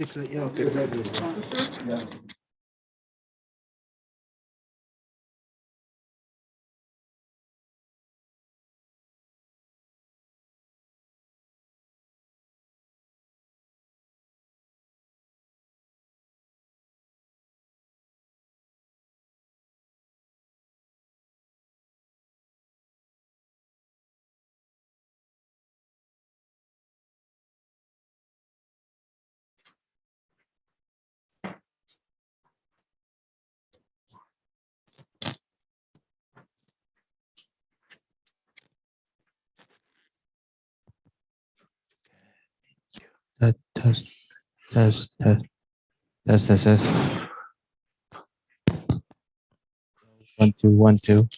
Sticker, yeah, okay. Yeah. Test. 1 2 1 2.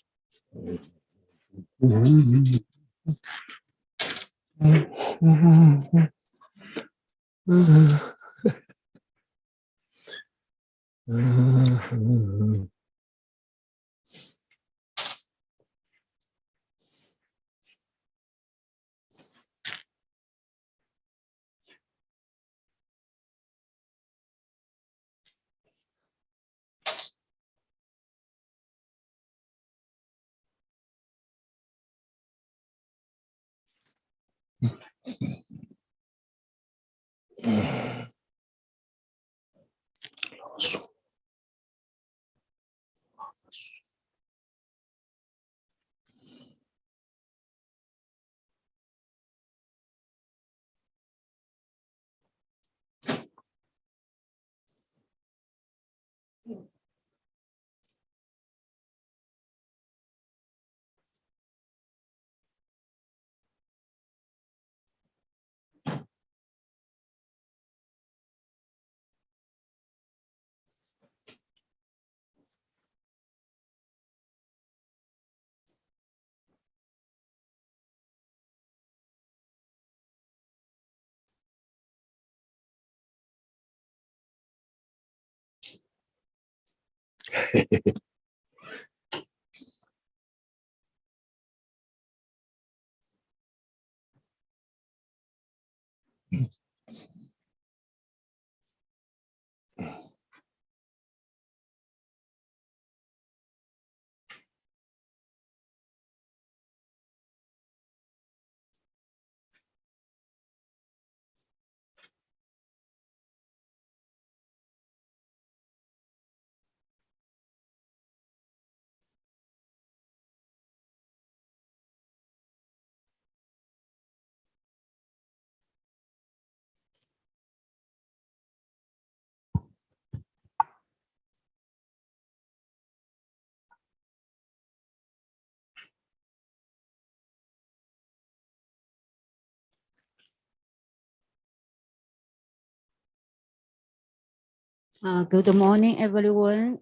Good morning, everyone.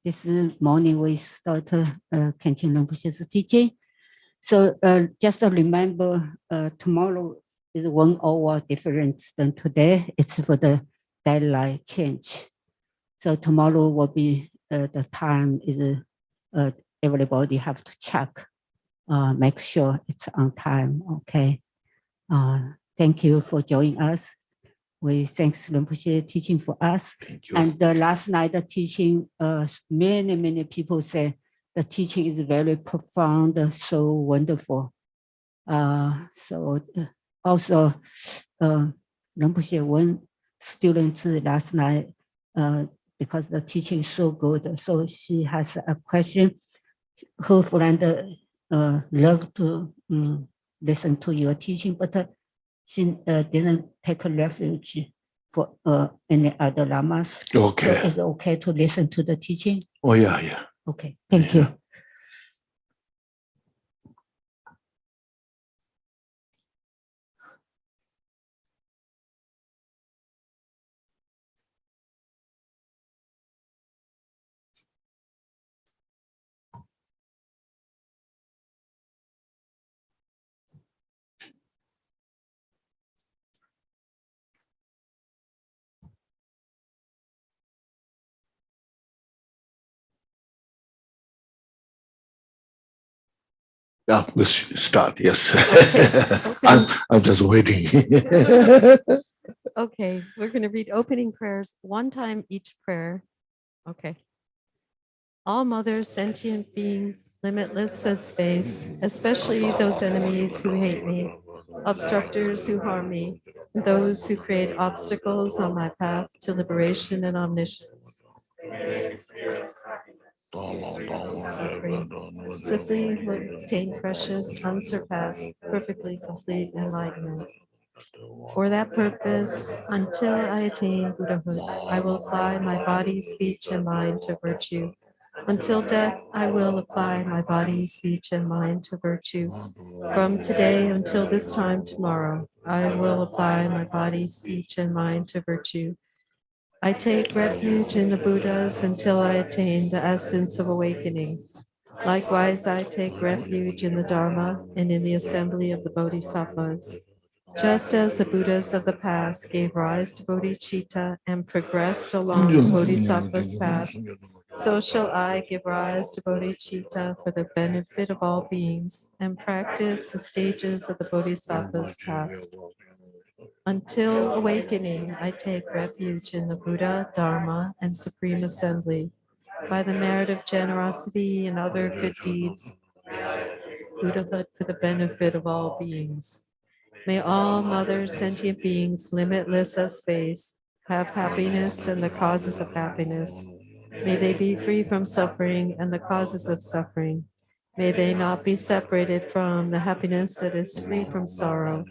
This morning we start Khenchen Rinpoche's teaching. So just remember, tomorrow is 1 hour different than today. It's for the daylight change. So tomorrow will be the time is everybody have to check, make sure it's on time. Okay. Thank you for joining us. We thanks Rinpoche teaching for us. Thank you. And last night the teaching, many people say the teaching is very profound, so wonderful. So also Rinpoche, one student last night, because the teaching is so good, so she has a question. Her friend love to listen to your teaching, but she didn't take a refuge for any other lamas. Okay. So it's okay to listen to the teaching? Oh, yeah. Okay, thank you. Yeah, let's start. Yes. Okay. I'm just waiting. Okay, we're going to read opening prayers one time each prayer. Okay. All mothers, sentient beings, limitless as space, especially those enemies who hate me, obstructors who harm me, and those who create obstacles on my path to liberation and omniscience. Suffering, swiftly obtain precious, unsurpassed, perfectly complete enlightenment. For that purpose, until I attain Buddhahood, I will apply my body, speech, and mind to virtue. Until death, I will apply my body, speech, and mind to virtue. From today until this time tomorrow, I will apply my body, speech, and mind to virtue. I take refuge in the Buddhas until I attain the essence of awakening. Likewise, I take refuge in the Dharma and in the assembly of the Bodhisattvas. Just as the Buddhas of the past gave rise to bodhicitta and progressed along the Bodhisattva's path, so shall I give rise to bodhicitta for the benefit of all beings and practice the stages of the Bodhisattva's path. Until awakening, I take refuge in the Buddha, Dharma, and Supreme Assembly. By the merit of generosity and other good deeds, Buddhahood for the benefit of all beings. May all mothers, sentient beings, limitless as space, have happiness and the causes of happiness. May they be free from suffering and the causes of suffering. May they not be separated from the happiness that is free from sorrow.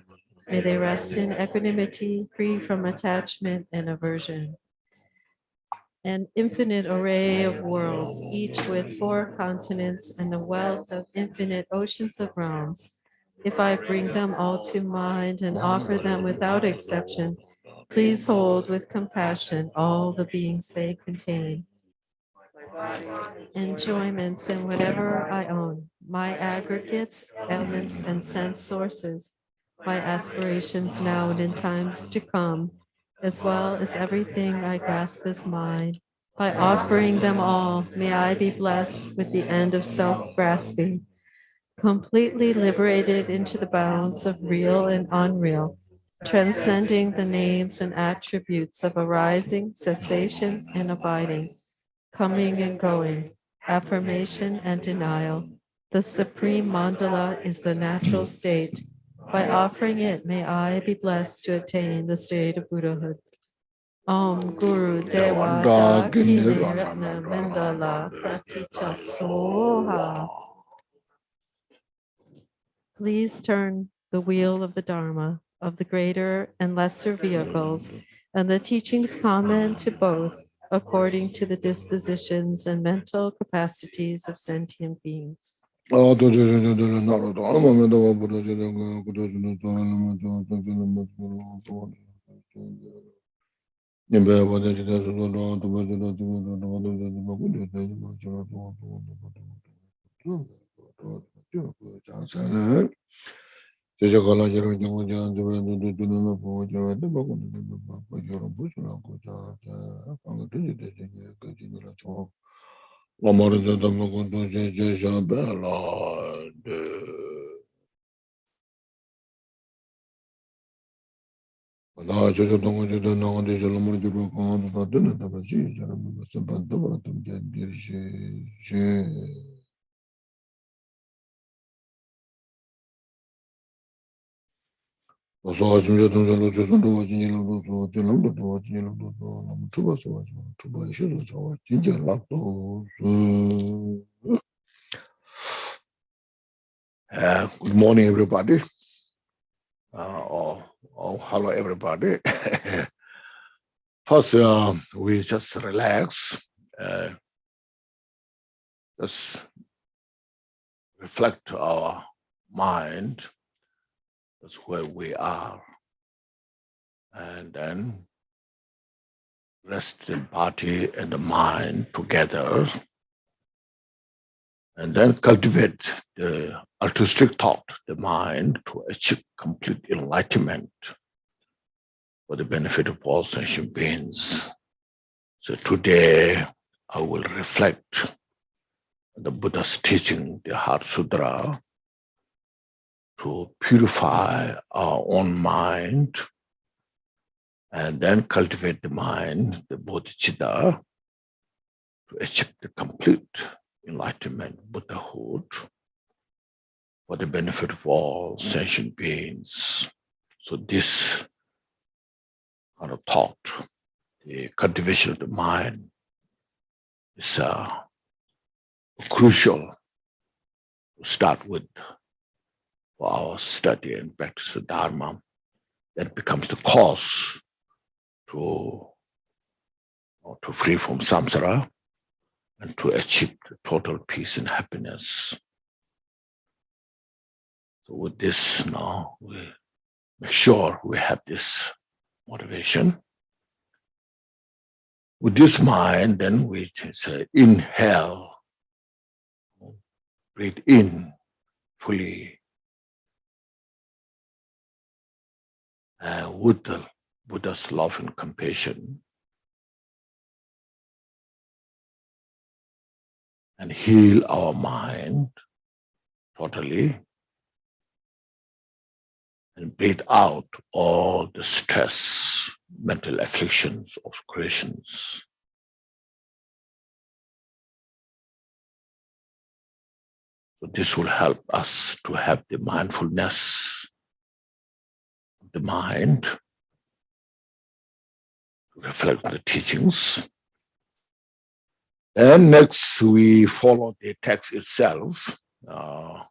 May they rest in equanimity, free from attachment and aversion. An infinite array of worlds, each with 4 continents and a wealth of infinite oceans of realms. If I bring them all to mind and offer them without exception, please hold with compassion all the beings they contain. Enjoyments in whatever I own, my aggregates, elements, and sense sources, my aspirations now and in times to come, as well as everything I grasp as mine. By offering them all, may I be blessed with the end of self-grasping, completely liberated into the bounds of real and unreal, transcending the names and attributes of arising, cessation, and abiding, coming and going, affirmation and denial. The supreme mandala is the natural state. By offering it, may I be blessed to attain the state of Buddhahood. Om Guru Deva Dakini Ratna Mandala Praticha Soha. Please turn the wheel of the Dharma, of the greater and lesser vehicles, and the teachings common to both, according to the dispositions and mental capacities of sentient beings. Good morning, everybody. Hello, everybody. First, we just relax, just reflect our mind. That's where we are. And then rest the body and the mind together. And then cultivate the altruistic thought, the mind, to achieve complete enlightenment for the benefit of all sentient beings. So today, I will reflect on the Buddha's teaching, the Heart Sutra, to purify our own mind and then cultivate the mind, the bodhicitta, to achieve the complete enlightenment, Buddhahood, for the benefit of all sentient beings. So this kind of thought, the cultivation of the mind, is crucial to start with for our study and practice of Dharma. That becomes the cause to free from samsara and to achieve the total peace and happiness. So with this now, we make sure we have this motivation. With this mind, then we say inhale, breathe in fully, with the Buddha's love and compassion, and heal our mind totally, and breathe out all the stress, mental afflictions of creations. So this will help us to have the mindfulness of the mind, to reflect on the teachings. And next we follow the text itself. I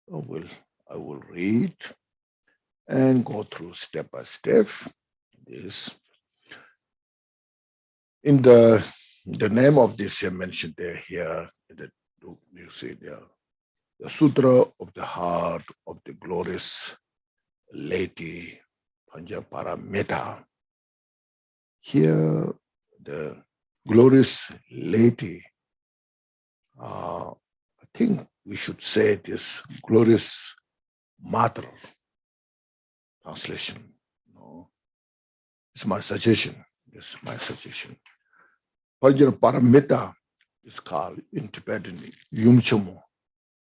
will read and go through step by step. This in the name of this mentioned there here, you see there, the Sutra of the Heart of the Glorious Lady Panchaparamita. Here, the glorious lady, I think we should say this glorious mother translation. No, it's my suggestion. This is my suggestion. Panchaparamita is called in Tibetan Yumchamu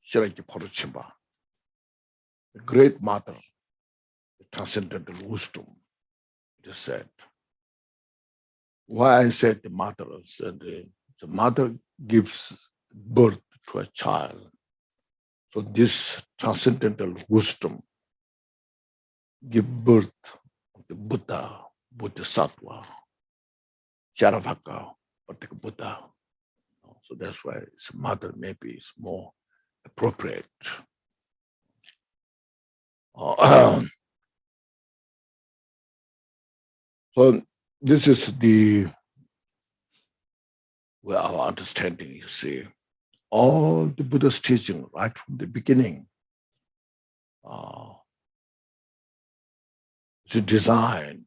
Shiraki Paruchimba, the great mother, the transcendental wisdom. It is said. Why I said the mother, the mother gives birth to a child. So this transcendental wisdom gives birth to the Buddha, Bodhisattva, Charavaka, Buddha. So that's why its mother maybe is more appropriate. So this is where our understanding, you see, all the Buddha's teaching right from the beginning is designed,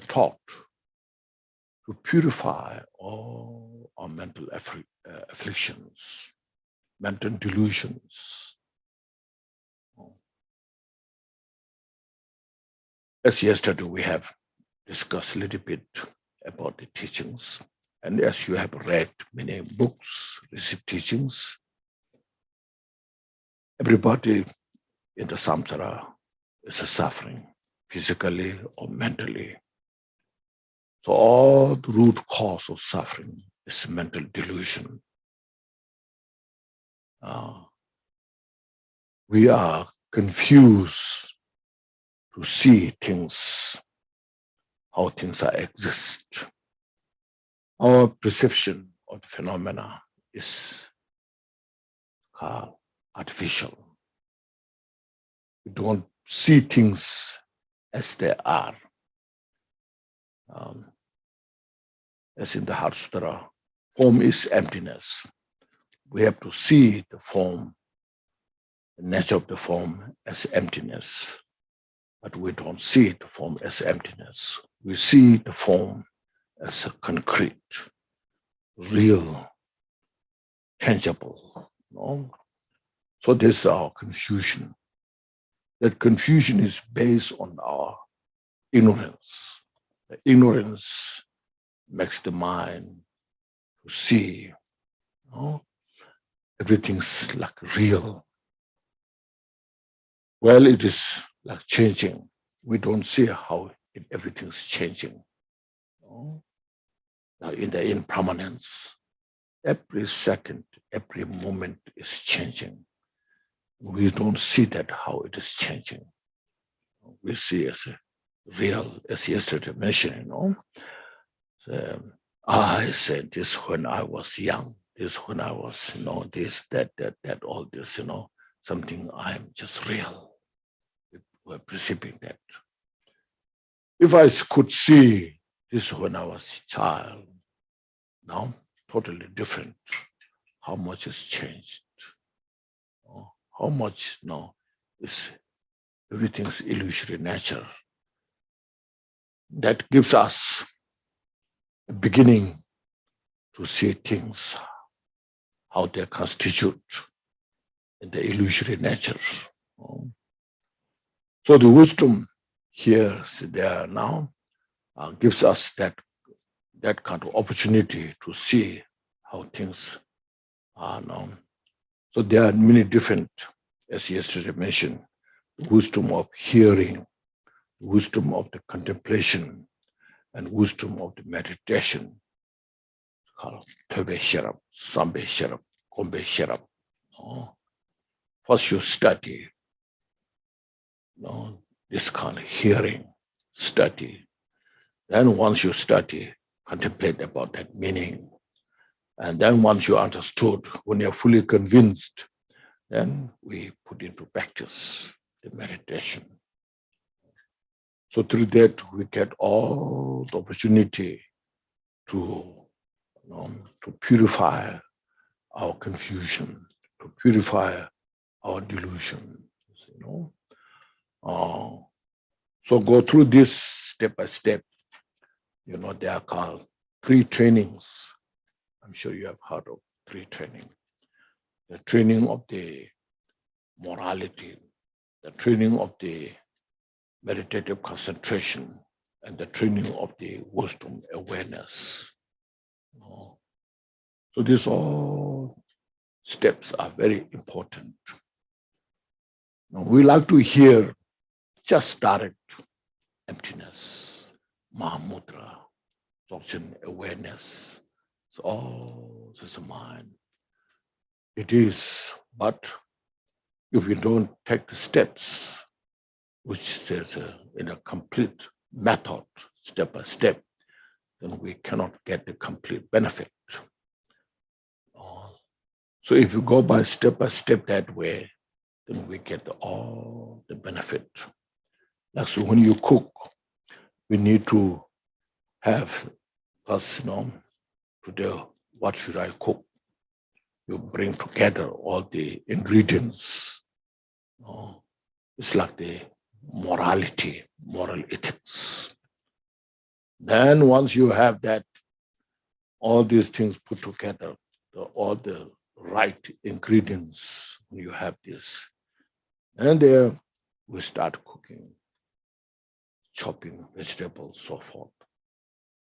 taught to purify all our mental afflictions, mental delusions. As yesterday we have discussed a little bit about the teachings, and as you have read many books, received teachings, everybody in the samsara is suffering, physically or mentally. So all the root cause of suffering is mental delusion. We are confused to see things, how things exist. Our perception of the phenomena is called artificial. We don't see things as they are. As in the Heart Sutra, form is emptiness. We have to see the form, the nature of the form as emptiness. But we don't see the form as emptiness. We see the form as a concrete, real, tangible. No? So this is our confusion. That confusion is based on our ignorance. The ignorance makes the mind to see, everything's like real. Well, it is like changing. We don't see how everything's changing. Now in the impermanence, every second, every moment is changing. We don't see that how it is changing. We see as a real, as yesterday mentioned, So, I said this when I was young, this when I was, this, that, all this, something I'm just real. We're perceiving that. If I could see this when I was a child, now totally different. How much has changed? How much now is everything's illusory nature? That gives us a beginning to see things, how they constitute in the illusory nature. So the wisdom here, there now, gives us that kind of opportunity to see how things are now. So there are many different, as yesterday mentioned, wisdom of hearing, wisdom of the contemplation, and wisdom of the meditation. It's called Tebe Sherab, Sambe Sherab, Kombe Sherab. First you study, this kind of hearing, study. Then once you study, contemplate about that meaning. And then once you understood, when you're fully convinced, then we put into practice the meditation. So through that, we get all the opportunity to purify our confusion, to purify our delusion. So go through this step by step. They are called 3 trainings. I'm sure you have heard of 3 training. The training of the morality, the training of the meditative concentration, and the training of the wisdom awareness. So these all steps are very important. Now, we like to hear just direct emptiness, Mahamudra, absorption, awareness. It's all just mind. It is, but if we don't take the steps, which is in a complete method, step by step, then we cannot get the complete benefit. So if you go by step that way, then we get all the benefit. Like so when you cook, we need to have first, today, what should I cook? You bring together all the ingredients. It's like the morality, moral ethics. Then once you have that, all these things put together, all the right ingredients, you have this. And there we start cooking, chopping vegetables, so forth.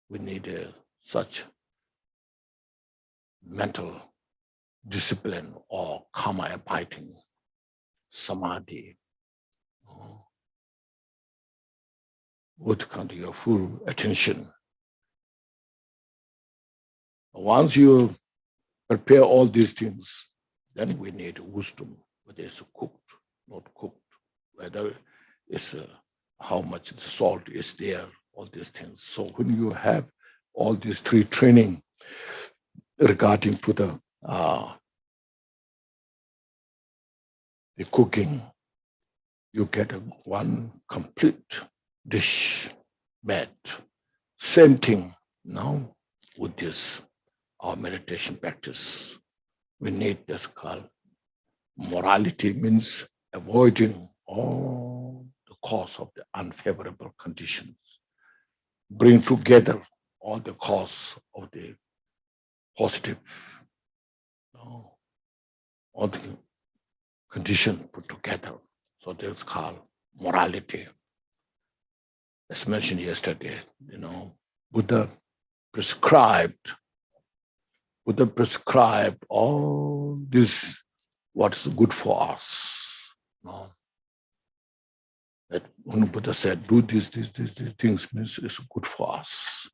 We need such mental discipline or karma abiding, samadhi, with kind of your full attention. Once you prepare all these things, then we need wisdom, whether it's cooked, not cooked, whether it's how much the salt is there, all these things. So when you have all these 3 training regarding to the cooking, you get one complete dish made. Same thing now with this, our meditation practice. We need this called morality, means avoiding all the cause of the unfavorable conditions. Bring together all the cause of the positive, all the condition put together. So that's called morality. As mentioned yesterday, Buddha prescribed all this, what is good for us. That when Buddha said, do these things means it's good for us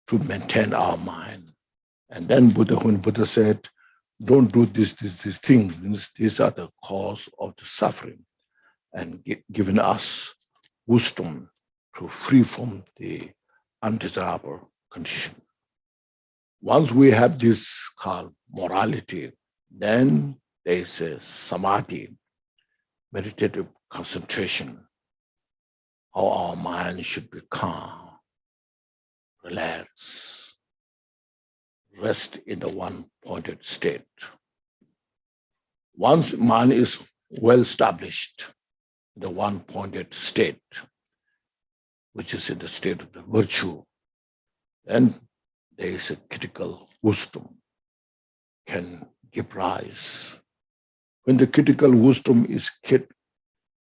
to maintain our mind. And then when Buddha said, don't do these things, means these are the cause of the suffering, and giving us wisdom to free from the undesirable condition. Once we have this called morality, then there is a samadhi, meditative concentration, how our mind should be calm, relax, rest in the one-pointed state. Once mind is well established in the one-pointed state, which is in the state of the virtue, then there is a critical wisdom can give rise. When the critical wisdom is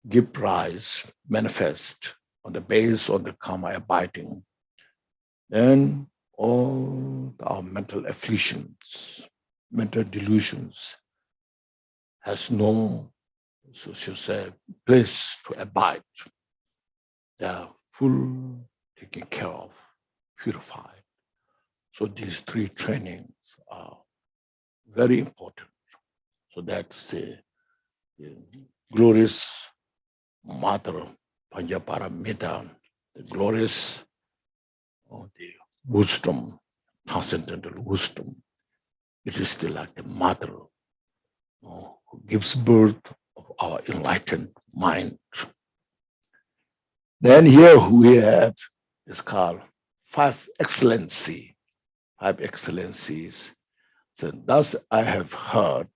give rise, manifest on the base of the karma abiding, then all our mental afflictions, mental delusions has no, so she'll say, place to abide. They are full taken care of, purified. So these three trainings are very important. So that's the glorious Mother Panchaparamita, the glorious the wisdom, transcendental wisdom. It is still like the mother who gives birth of our enlightened mind. Then here we have this called five excellencies. So thus I have heard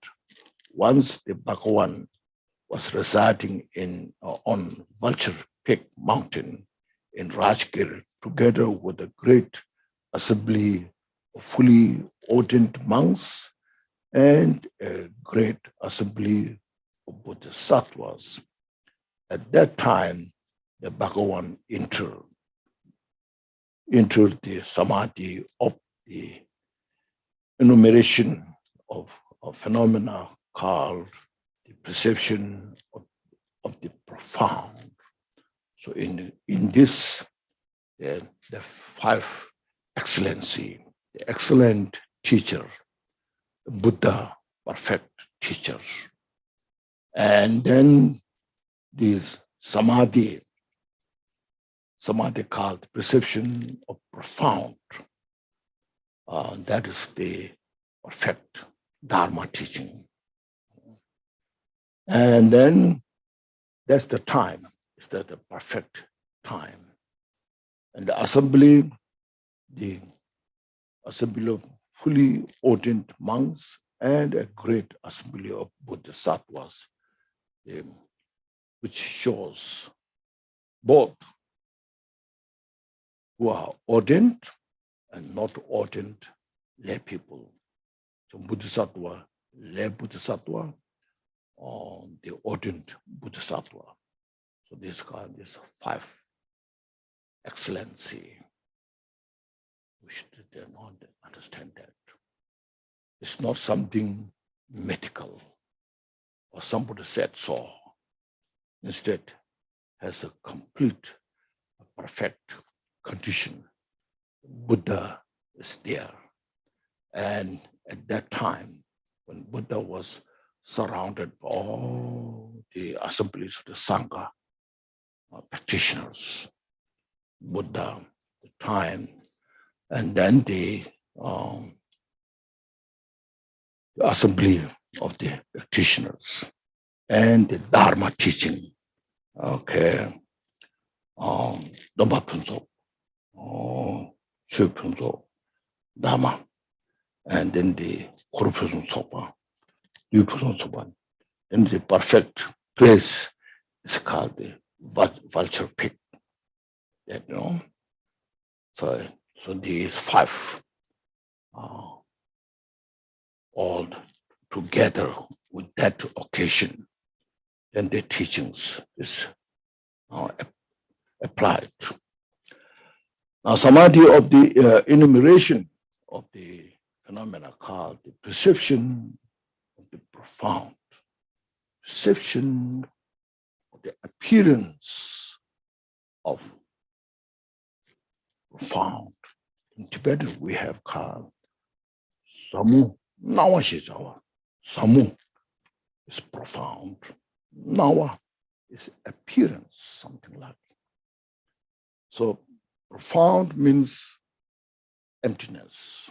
once the Bhagavan was residing on Vulture Peak Mountain in Rajgir together with a great assembly of fully ordained monks and a great assembly of bodhisattvas. At that time, the Bhagavan entered the samadhi of the enumeration of phenomena called the perception of the profound. So in this, the five excellency, the excellent teacher, the Buddha, perfect teacher, and then this samadhi called perception of profound. That is the perfect Dharma teaching. And then that's the time, it's the perfect time. And the assembly of fully ordained monks and a great assembly of bodhisattvas, which shows both who are ordained and not ordained lay people. So bodhisattva, lay bodhisattva, or the ordained bodhisattva. So this five excellency. We should not understand that. It's not something mythical or somebody said so. Instead, has a complete, perfect condition. Buddha is there. And at that time, when Buddha was surrounded by all the assemblies of the Sangha practitioners, Buddha, the time, and then the assembly of the practitioners and the Dharma teaching. Okay. Dhamma Punso, Shu Punso, Dharma, and then the Kuru Sopa, Yu Sopa. Then the perfect place is called the Vulture Peak. That, you know? So these five all together with that occasion, then the teachings is applied. Now, samadhi of the enumeration of the phenomena called the perception of the profound. Perception of the appearance of profound. In Tibetan, we have called Samu Nawa Shizawa. Samu is profound. Nawa is appearance, something like. So profound means emptiness.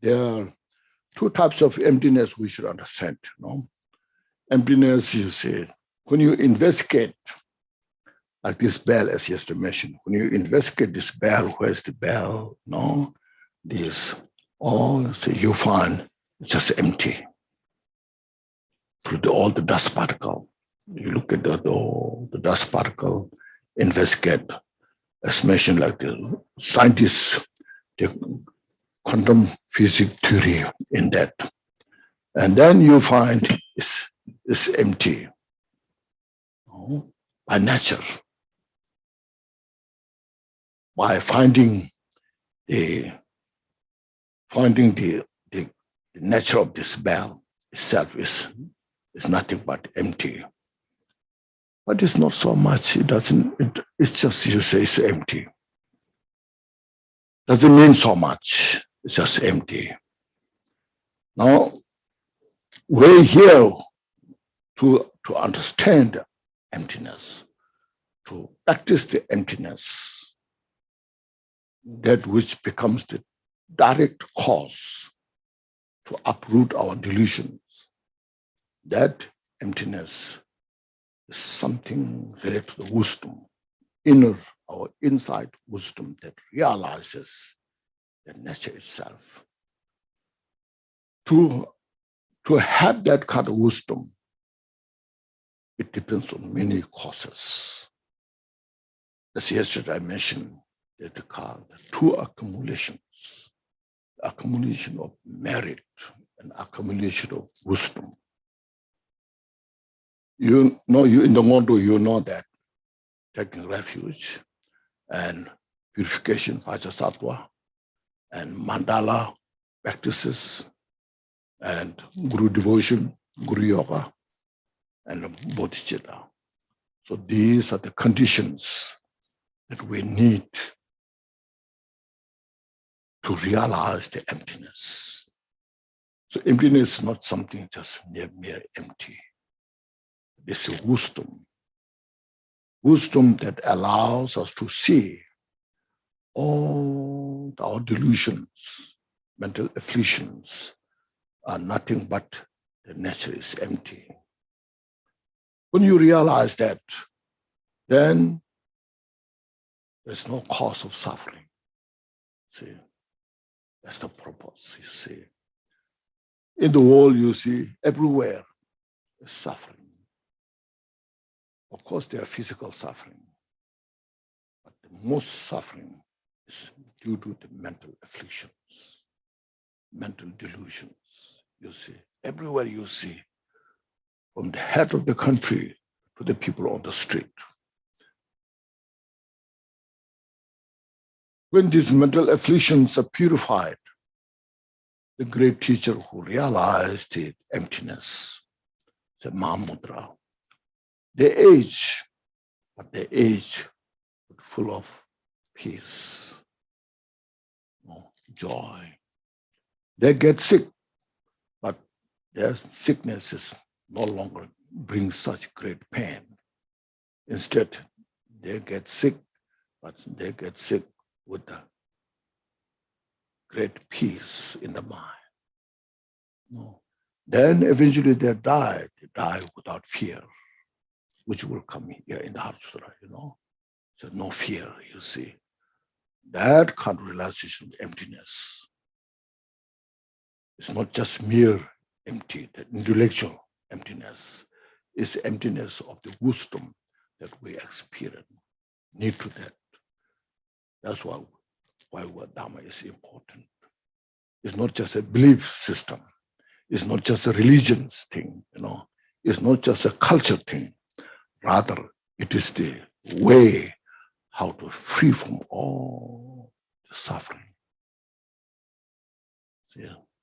There are two types of emptiness we should understand. No? Emptiness, you say, when you investigate, like this bell, as yesterday mentioned, when you investigate this bell, where's the bell? No, this, so you find it's just empty. Through all the dust particle, you look at the dust particle, investigate, as mentioned, like the scientists, the quantum physics theory in that. And then you find it's empty by nature. By finding the nature of this bell itself is nothing but empty. But it's not so much. It's just, you say it's empty. Doesn't mean so much. It's just empty. Now, we're here to understand emptiness, to practice the emptiness, that which becomes the direct cause to uproot our delusions. That emptiness is something related to the wisdom, our inside wisdom that realizes the nature itself. To have that kind of wisdom, it depends on many causes. As yesterday I mentioned, there's the two accumulations, the accumulation of merit and accumulation of wisdom. You know, you in the Mondo, you know that taking refuge and purification, Vajrasattva, and mandala practices, and Guru devotion, Guru yoga, and bodhicitta. So these are the conditions that we need to realize the emptiness. So emptiness is not something just mere empty. It's a wisdom that allows us to see all our delusions, mental afflictions are nothing but the nature is empty. When you realize that, then there's no cause of suffering. See, that's the purpose, you see. In the world, you see, everywhere is suffering. Of course, there are physical suffering, but the most suffering is due to the mental afflictions, mental delusions. You see, everywhere you see, from the head of the country to the people on the street. When these mental afflictions are purified, the great teacher who realized the emptiness, the Mahamudra, they age, but they age full of peace, joy. They get sick, but their sickness is no longer brings such great pain. Instead, they get sick, but they get sick with the great peace in the mind. Then eventually they die without fear, which will come here in the Heart Sutra, So no fear, you see. That kind of realization of emptiness is not just mere empty, that intellectual emptiness. It's emptiness of the wisdom that we experience. Need to that. That's why Dharma is important. It's not just a belief system. It's not just a religion thing, It's not just a culture thing. Rather, it is the way how to free from all the suffering.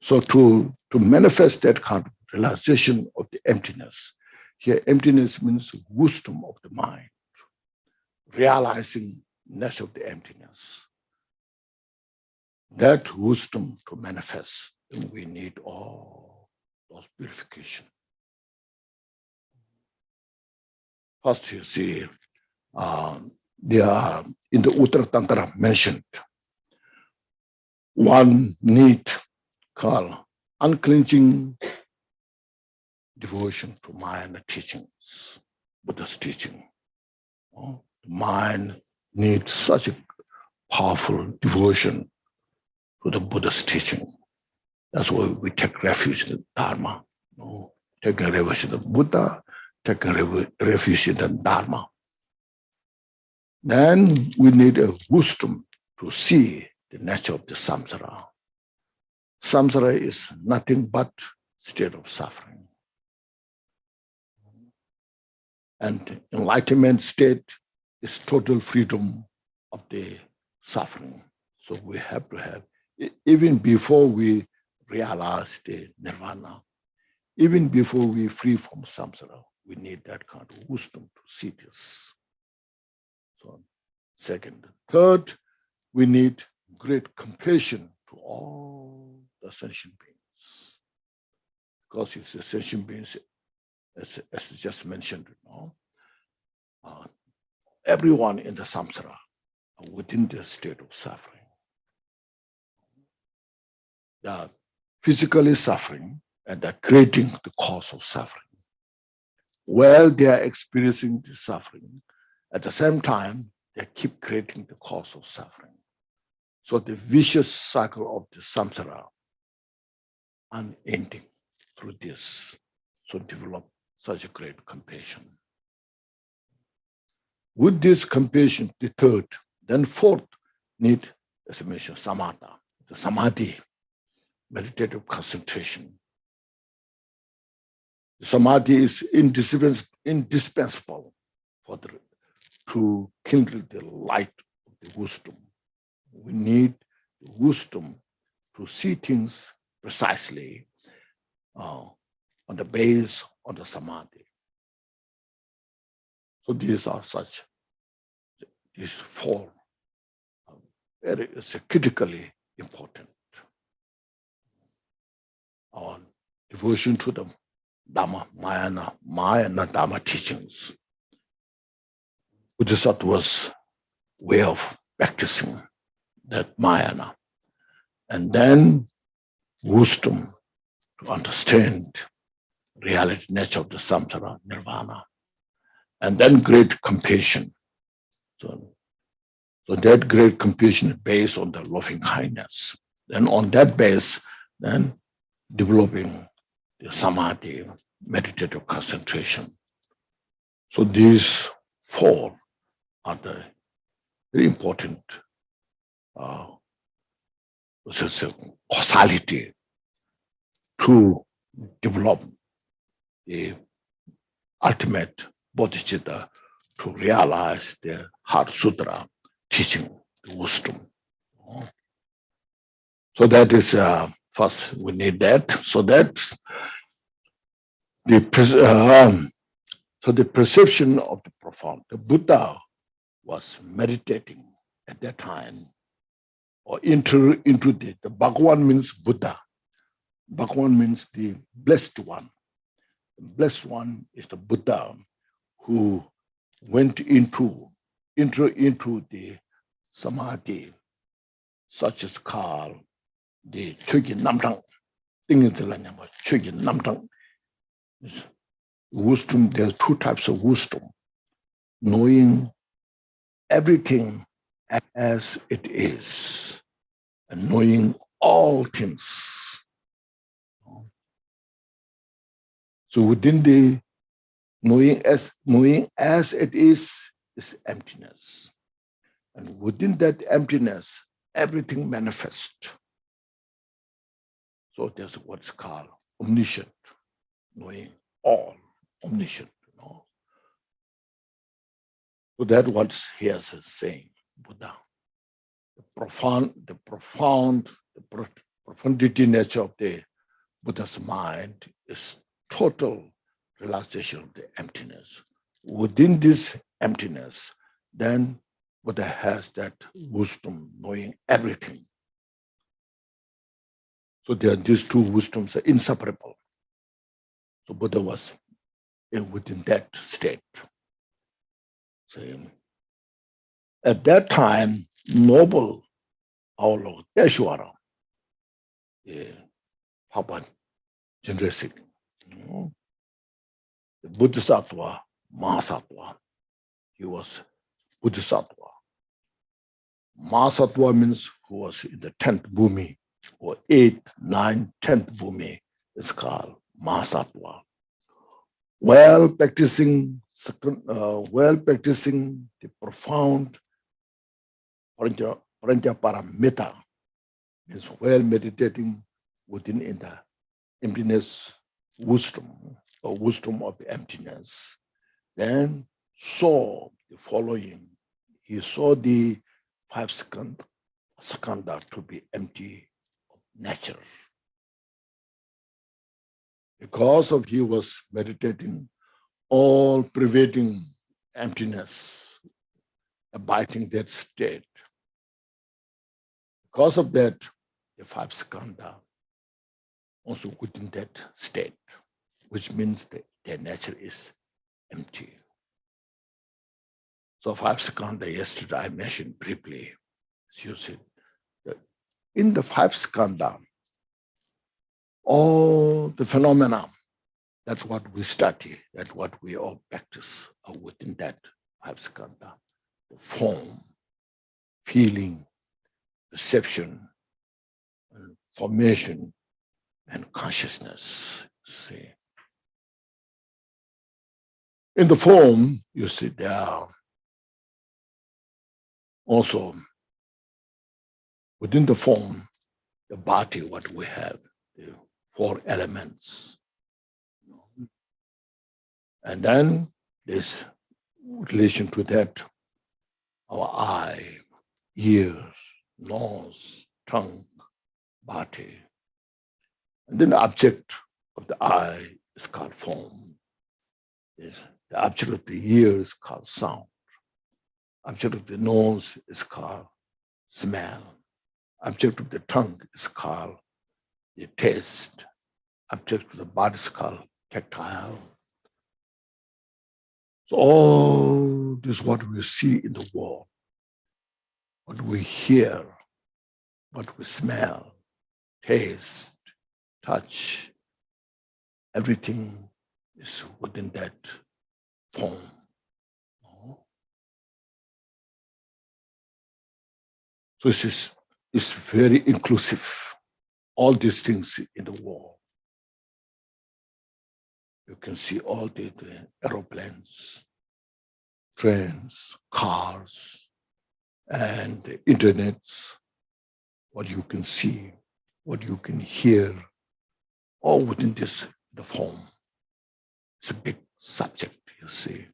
So to manifest that kind of realization of the emptiness, Here, emptiness means wisdom of the mind, realizing nature of the emptiness. That wisdom to manifest, then we need all those purification. First, you see, they are in the Uttara Tantra mentioned. One need called unclenching devotion to mind teachings, Buddha's teaching. The mind needs such a powerful devotion to the Buddha's teaching. That's why we take refuge in the Dharma. Taking refuge in the Buddha, taking refuge in the Dharma. Then we need a wisdom to see the nature of the samsara. Samsara is nothing but state of suffering. And enlightenment state is total freedom of the suffering. So we have to have, even before we realize the nirvana, even before we free from samsara, we need that kind of wisdom to see this. So, second. Third, we need great compassion to all the sentient beings. Because if the sentient beings, as just mentioned, everyone in the samsara are within the state of suffering. They are physically suffering and they're creating the cause of suffering. While they are experiencing the suffering, at the same time, they keep creating the cause of suffering. So the vicious cycle of the samsara unending through this. So develop such a great compassion. With this compassion, the third, then fourth need, as I mentioned, samatha, the samadhi, meditative concentration. The samadhi is indispensable to kindle the light of the wisdom. We need the wisdom to see things precisely on the base of the samadhi. So these are these four very critically important. Our devotion to the Dhamma, Mahayana Dhamma teachings. Bodhisattva was way of practicing that Mahayana. And then wisdom to understand reality, nature of the samsara, nirvana. And then great compassion. So that great compassion is based on the loving kindness. Then on that base, then developing the samadhi, meditative concentration. So these four are the very important causality to develop the ultimate bodhicitta, to realize the Heart Sutra teaching, the wisdom. So that is first we need that. So that's the perception of the profound. The Buddha was meditating at that time, or enter into the Bhagavan means Buddha. Bhagavan means the blessed one. The blessed one is the Buddha who went into the samadhi, such as called the Chögyin Namtang. Chögyin Namtang. Wisdom, there are two types of wisdom. Knowing everything as it is, and knowing all things. So within the knowing as it is emptiness. And within that emptiness, everything manifests. So there's what's called omniscient, knowing all, omniscient. So that's what here is saying, Buddha. The profundity nature of the Buddha's mind is total realization of the emptiness. Within this emptiness, then Buddha has that wisdom, knowing everything. So these two wisdoms are inseparable. So Buddha was within that state. So at that time, noble our Lord Yeshwara, Papa Chandrasik, the Bodhisattva, Mahasattva, he was Bodhisattva. Mahasattva means who was in the 10th bhumi, or 8th, 9th, 10th bhumi, is called Mahasattva. While practicing the profound Paramita, means while meditating within in the emptiness wisdom, or wisdom of emptiness, then saw the following. He saw the 5 skandha to be empty of nature. Because of he was meditating all pervading emptiness, abiding that state. Because of that, the 5 skandha also within that state, which means that their nature is empty. So 5 skandha, yesterday I mentioned briefly, as you said, that in the 5 skandha, all the phenomena, that's what we study, that's what we all practice within that 5 skandha. The form, feeling, perception, and formation, and consciousness. See. In the form, you see there are also within the form, the body, what we have, the 4 elements. And then this relation to that, our eye, ears, nose, tongue, body. And then the object of the eye is called form. The object of the ear is called sound. Object of the nose is called smell. Object of the tongue is called the taste. Object of the body is called tactile. So all this what we see in the world, what we hear, what we smell, taste, touch, everything is within that form. So it's very inclusive, all these things in the world. You can see all the aeroplanes, trains, cars, and the internets, what you can see, what you can hear, all within the form. It's a big subject, you see.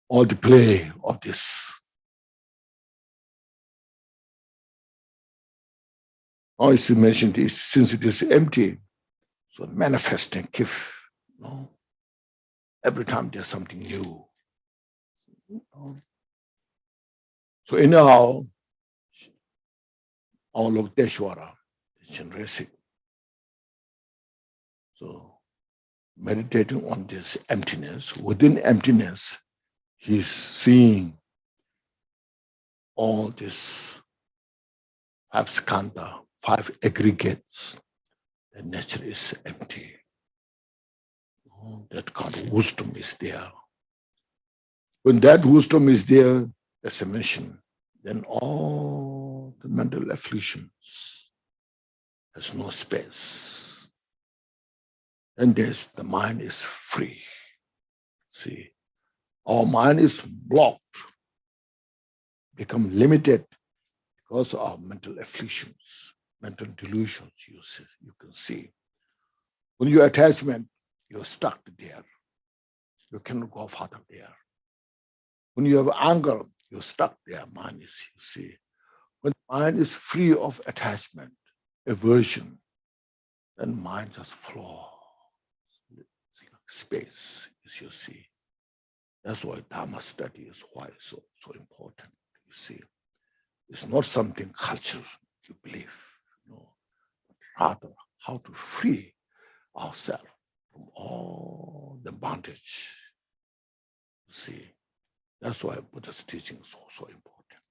All the play of this. As you mentioned, since it is empty, so manifest and give. Every time there's something new. So anyhow, our Lord Deshwara, Chandrasik. So meditating on this emptiness, within emptiness, he's seeing all this 5 skandha, 5 aggregates. The nature is empty. That kind of wisdom is there. When that wisdom is there, as I mentioned, then all the mental afflictions has no space. And the mind is free. See, our mind is blocked, become limited because of mental afflictions, mental delusions, you can see. When you're attachment, you're stuck there. You cannot go further there. When you have anger, you're stuck there, mind is, you see. When mind is free of attachment, aversion, then mind just flows space, as you see. That's why Dharma study is why so important. You see, it's not something cultural you believe, rather how to free ourselves from all the bondage. You see, that's why Buddha's teaching is so important.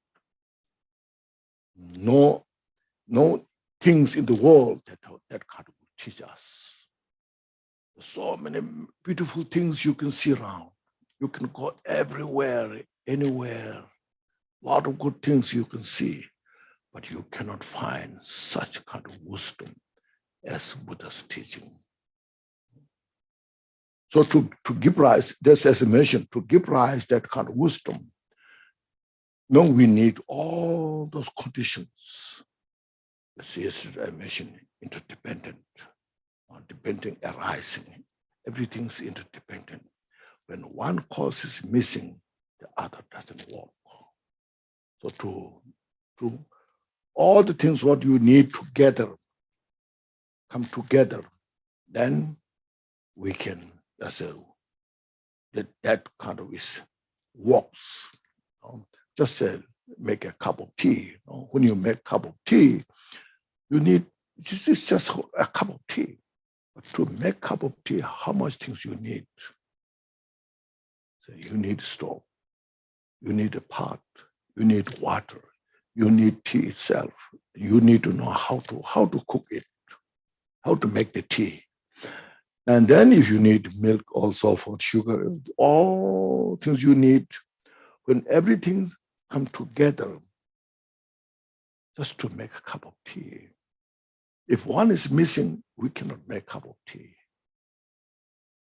No things in the world that kind of teach us. There's so many beautiful things you can see around. You can go everywhere, anywhere. A lot of good things you can see, but you cannot find such kind of wisdom as Buddha's teaching. So to give rise, just as I mentioned, to give rise that kind of wisdom, we need all those conditions. As yesterday I mentioned, interdependent, dependent arising. Everything's interdependent. When one cause is missing, the other doesn't work. So to all the things what you need together come together, then we can, that kind of works. Just make a cup of tea. When you make a cup of tea, you need just a cup of tea. But to make a cup of tea, how much things you need? So you need stove, you need a pot, you need water, you need tea itself. You need to know how to cook it, how to make the tea. And then if you need milk also for sugar, all things you need, when everything comes together just to make a cup of tea. If one is missing, we cannot make a cup of tea.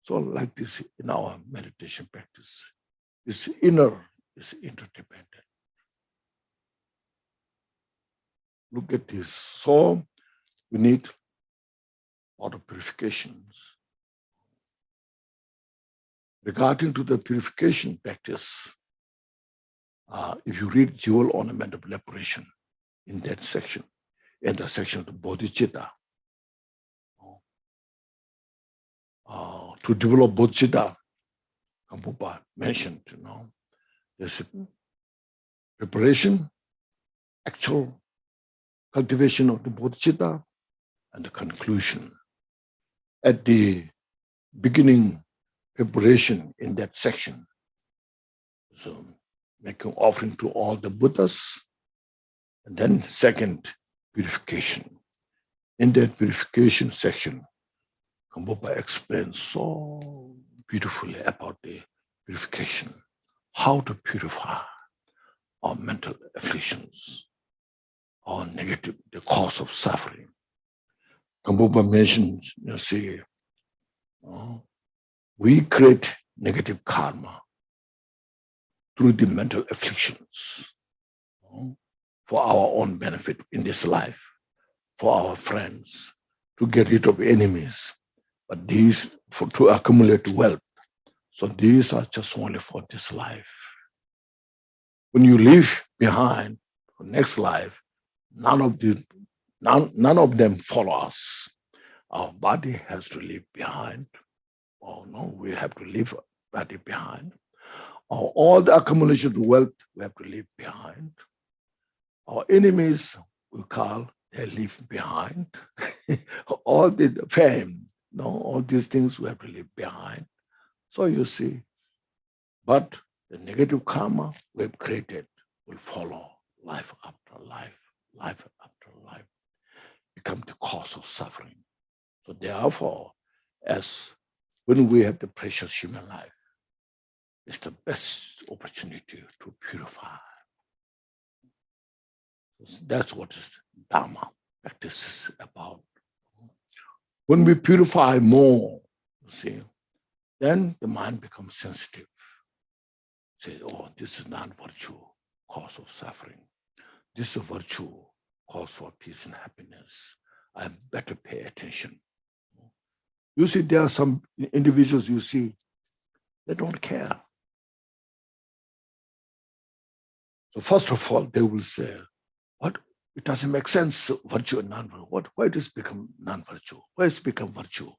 So like this in our meditation practice, this inner is interdependent. Look at this. So we need a lot of purifications. Regarding to the purification practice, if you read Jewel Ornament of Liberation in that section, in the section of the bodhicitta, to develop bodhicitta, Kampupa mentioned, there's preparation, actual cultivation of the bodhicitta, and the conclusion. At the beginning, preparation in that section, so making offering to all the Buddhas, and then second, purification. In that purification section, Kampupa explains so beautifully about the purification, how to purify our mental afflictions, our negative, the cause of suffering. Kampupa mentions, we create negative karma through the mental afflictions for our own benefit in this life, for our friends, to get rid of enemies, but these to accumulate wealth. So these are just only for this life. When you leave behind for next life, none of them follow us. Our body has to leave behind. Oh no, we have to leave body behind. All the accumulation of wealth we have to leave behind. Our enemies we call, they leave behind. All the fame, all these things we have to leave behind. So you see, but the negative karma we've created will follow life after life, life after life, become the cause of suffering. So therefore, as when we have the precious human life, it's the best opportunity to purify. That's what is Dharma practice is about. When we purify more, then the mind becomes sensitive. Say, oh, this is non-virtue, cause of suffering. This is virtue, cause for peace and happiness. I better pay attention. You see, there are some individuals you see, they don't care. So first of all, they will say, what? It doesn't make sense, virtue and non-virtue. Why does it become non-virtue? Why does it become virtue?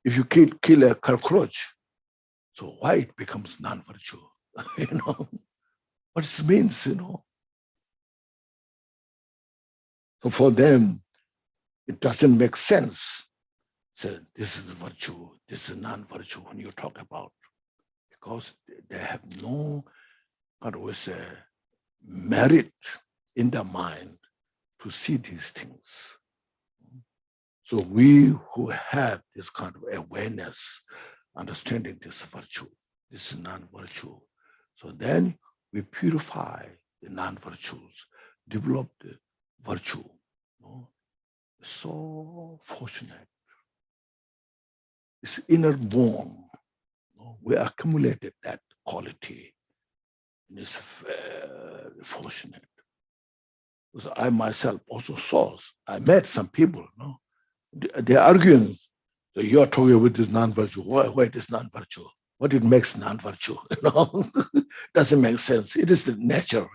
if you kill a cockroach, so why it becomes non-virtue? What it means, So for them, it doesn't make sense. So this is virtue, this is non-virtue when you talk about, because they have no, merit in their mind to see these things. So we who have this kind of awareness, understanding this virtue, this is non-virtue. So then we purify the non-virtues, develop the virtue. So fortunate. It's inner born. We accumulated that quality. And it's very fortunate. Because I myself also saw, I met some people, they're arguing. So you're talking about this non-virtue. Why it is non-virtue? What it makes non-virtue? Doesn't make sense. It is the nature,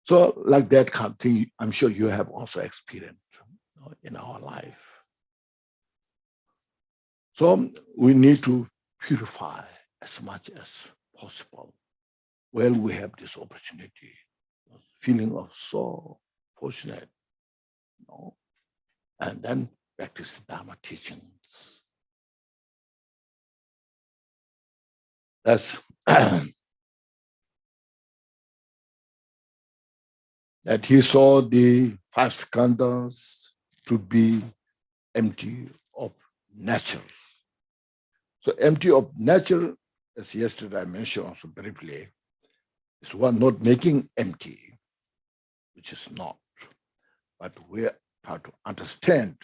So like that kind of thing, I'm sure you have also experienced in our life. So we need to purify as much as possible. Well, we have this opportunity, feeling of so fortunate, and then practice the Dharma teachings. That's that he saw the 5 skandhas to be empty of nature. So empty of nature, as yesterday I mentioned also briefly, is one not making empty, which is not, but we have to understand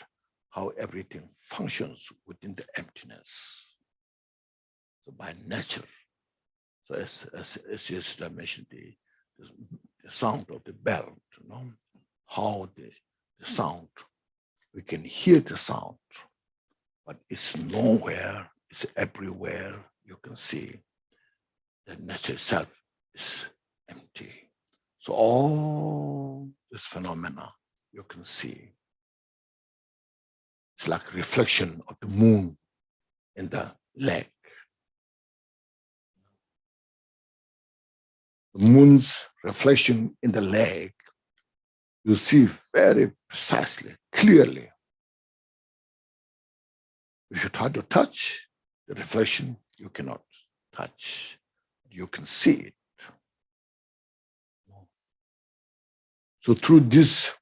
how everything functions within the emptiness. So by nature, so as yesterday I mentioned, the sound of the bell, how the sound, we can hear the sound, but it's nowhere, it's everywhere. You can see the nature itself is empty. So all this phenomena you can see, it's like reflection of the moon in the lake. The moon's reflection in the lake, you see very precisely, clearly. If you try to touch the reflection, you cannot touch. You can see it. So through this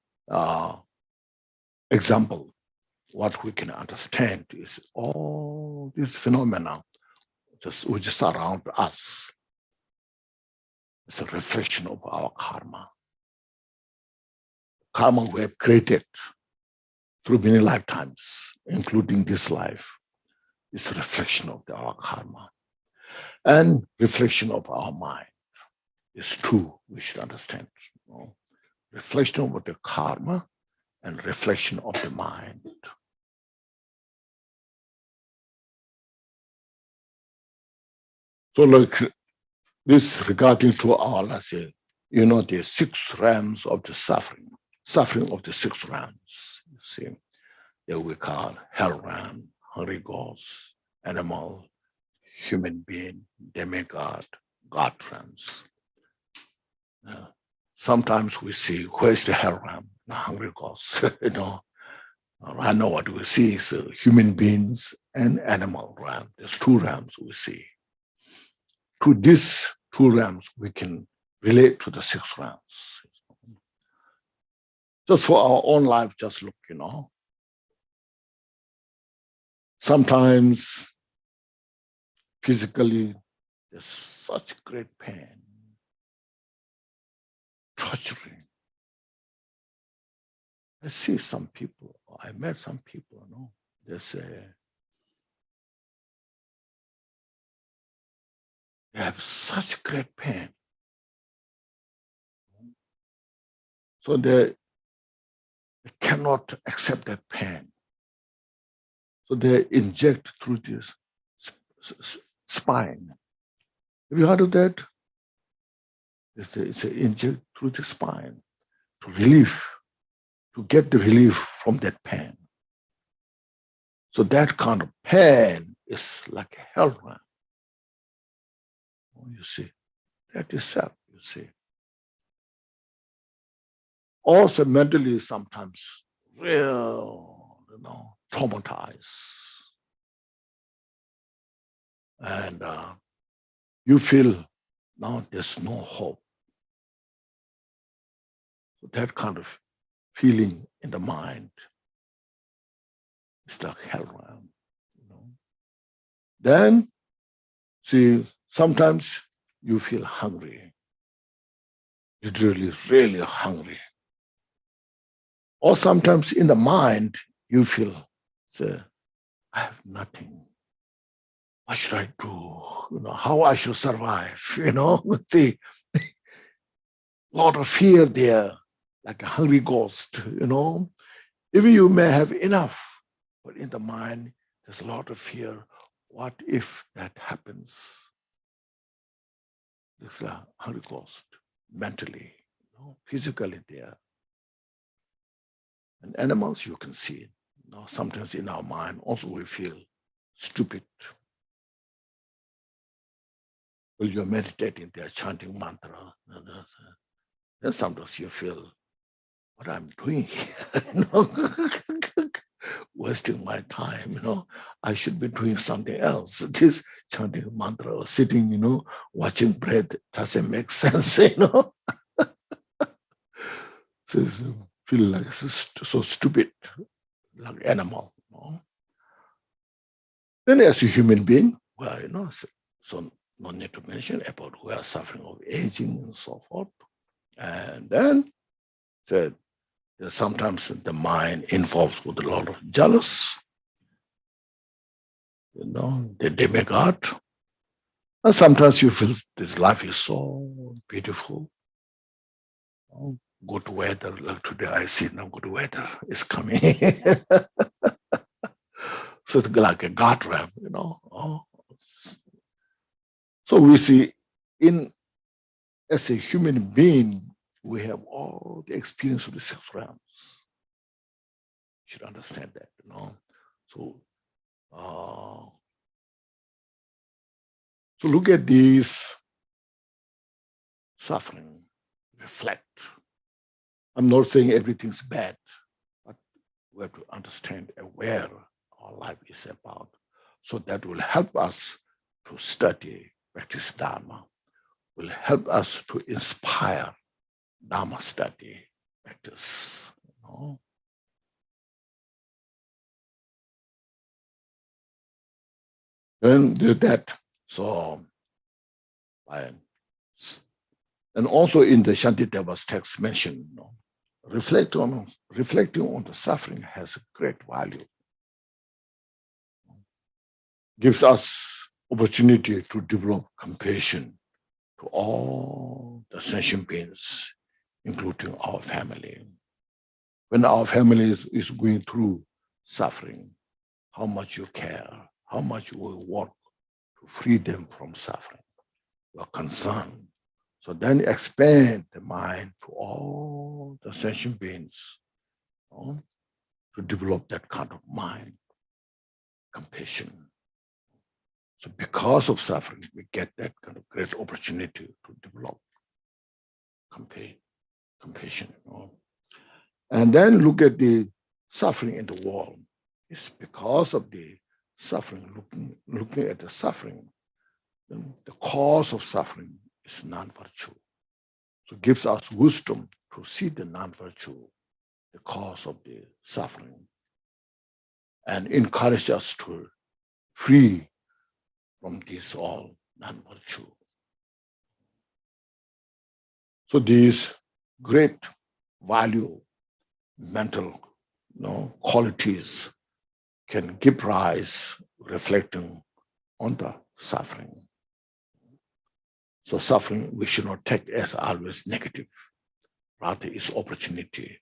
example, what we can understand is all these phenomena which is around us. It's a reflection of our karma. Karma we have created through many lifetimes, including this life. It's a reflection of our karma and reflection of our mind. It's true, we should understand. Reflection of the karma and reflection of the mind. So like this regarding to our, let's say, the 6 realms of the suffering of the 6 realms, you see, that we call hell realm, hungry ghosts, animal, human being, demigod, God realms. Sometimes we see, where's the hell realm, the hungry ghosts, I know what we see is human beings and animal realm. There's 2 realms we see. To these 2 realms, we can relate to the 6 realms. Just for our own life, just look, Sometimes physically, there's such great pain, torturing. I see some people, I met some people, they say, they have such great pain. So they cannot accept that pain. So they inject through this spine. Have you heard of that? It's an inject through the spine to get the relief from that pain. So that kind of pain is like a hell realm. You see, that is self, you see. Also mentally sometimes real, traumatized. And you feel now there's no hope. So that kind of feeling in the mind is like hell realm. Then, see, sometimes you feel hungry, literally, really hungry. Or sometimes in the mind, you feel, say, I have nothing. What should I do? How I should survive? See, lot of fear there, like a hungry ghost. Even you may have enough, but in the mind, there's a lot of fear. What if that happens? There's a hungry ghost, mentally, physically there. And animals, you can see it. Sometimes in our mind, also we feel stupid. Well, you're meditating there, chanting mantra. Then sometimes you feel, what I'm doing here, wasting my time, I should be doing something else. This chanting mantra or sitting, watching breath doesn't make sense, So feel like so stupid, like animal. Then as a human being, well, so no need to mention about who are suffering of aging and so forth. And then sometimes the mind involves with a lot of jealous, the demigod. And sometimes you feel this life is so beautiful. Good weather, like today I see now good weather is coming. So it's like a God realm, So we see as a human being, we have all the experience of the six realms. You should understand that, So, so look at these suffering, reflect. I'm not saying everything's bad, but we have to understand where our life is about. So that will help us to study, practice Dharma, will help us to inspire Dharma study, practice. And do that. So, and also in the Shantideva's text mentioned, reflecting on the suffering has great value. Gives us opportunity to develop compassion to all the sentient beings, including our family. When our family is going through suffering, how much you care, how much you will work to free them from suffering. You are concerned. So then expand the mind to all the sentient beings, to develop that kind of mind, compassion. So because of suffering, we get that kind of great opportunity to develop compassion. And then look at the suffering in the world. It's because of the suffering, looking at the suffering, the cause of suffering is non-virtue. So it gives us wisdom to see the non-virtue, the cause of the suffering, and encourage us to free from this all non-virtue. So these great value, mental qualities can give rise, reflecting on the suffering. So suffering we should not take as always negative. Rather, it's opportunity.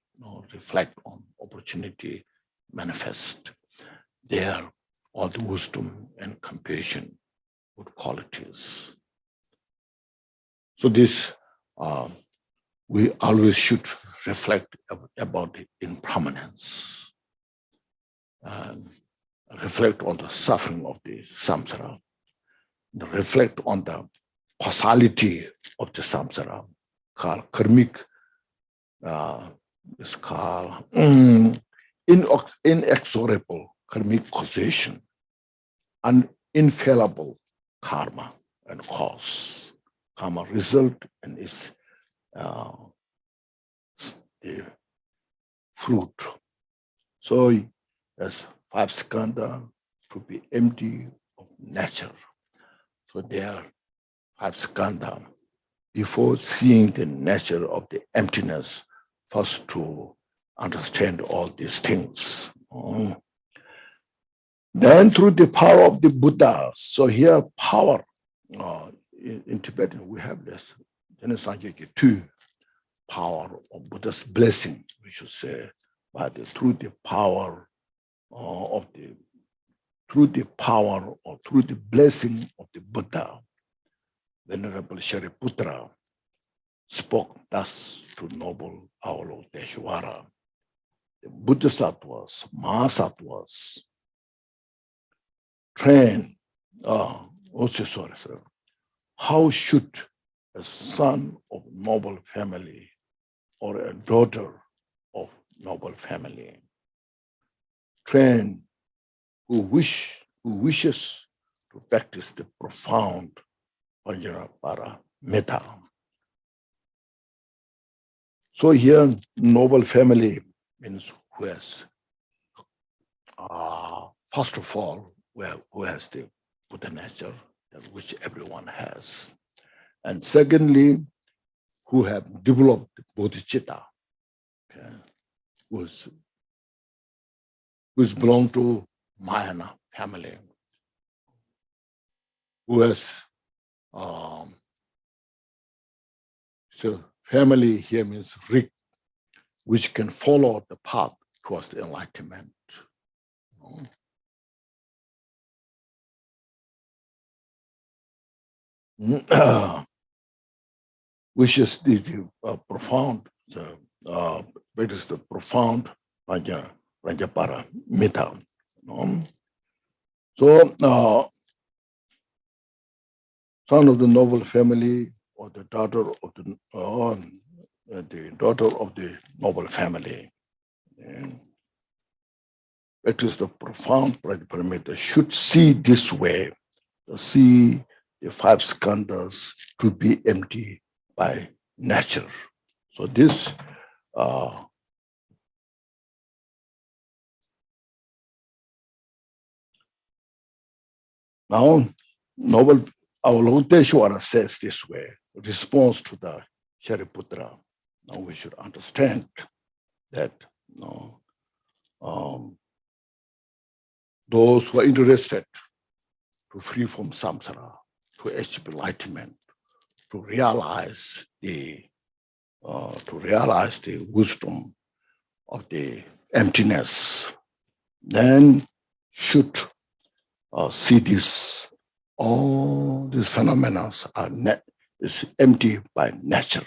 Reflect on opportunity, manifest there all the wisdom and compassion, good qualities. So this we always should reflect about the impermanence. reflect on the suffering of the samsara, reflect on the causality of the samsara, called karmic, is called inexorable karmic causation, and infallible karma and cause. Karma result and is the fruit. So as 5 skandha to be empty of nature. So there are 5 skandha. Before seeing the nature of the emptiness, first to understand all these things. Then through the power of the Buddha. So here power, in Tibetan we have this, two power of Buddha's blessing, we should say, but through the power through the blessing of the Buddha, Venerable Shariputra spoke thus to noble Avalokiteshvara. The Bodhisattvas, Mahasattvas, train, how should a son of noble family or a daughter of noble family train who wishes to practice the profound Vajrapara metta. So here, noble family means who has, first of all, who has the Buddha nature, which everyone has. And secondly, who have developed bodhicitta, okay, who's belong to Mahayana family, who has, so family here means Rik, which can follow the path towards the enlightenment. Which is the profound, it is the profound Vajrapara metta. So, son of the noble family or the daughter of the daughter of the noble family. It is the profound Vajrapara should see this way, see the 5 skandhas to be empty by nature. So this now noble Avalokiteshvara says this way, response to the Shariputra. Now we should understand that those who are interested to free from samsara, to achieve enlightenment, to realize the wisdom of the emptiness, then should see this. All these phenomena is empty by nature.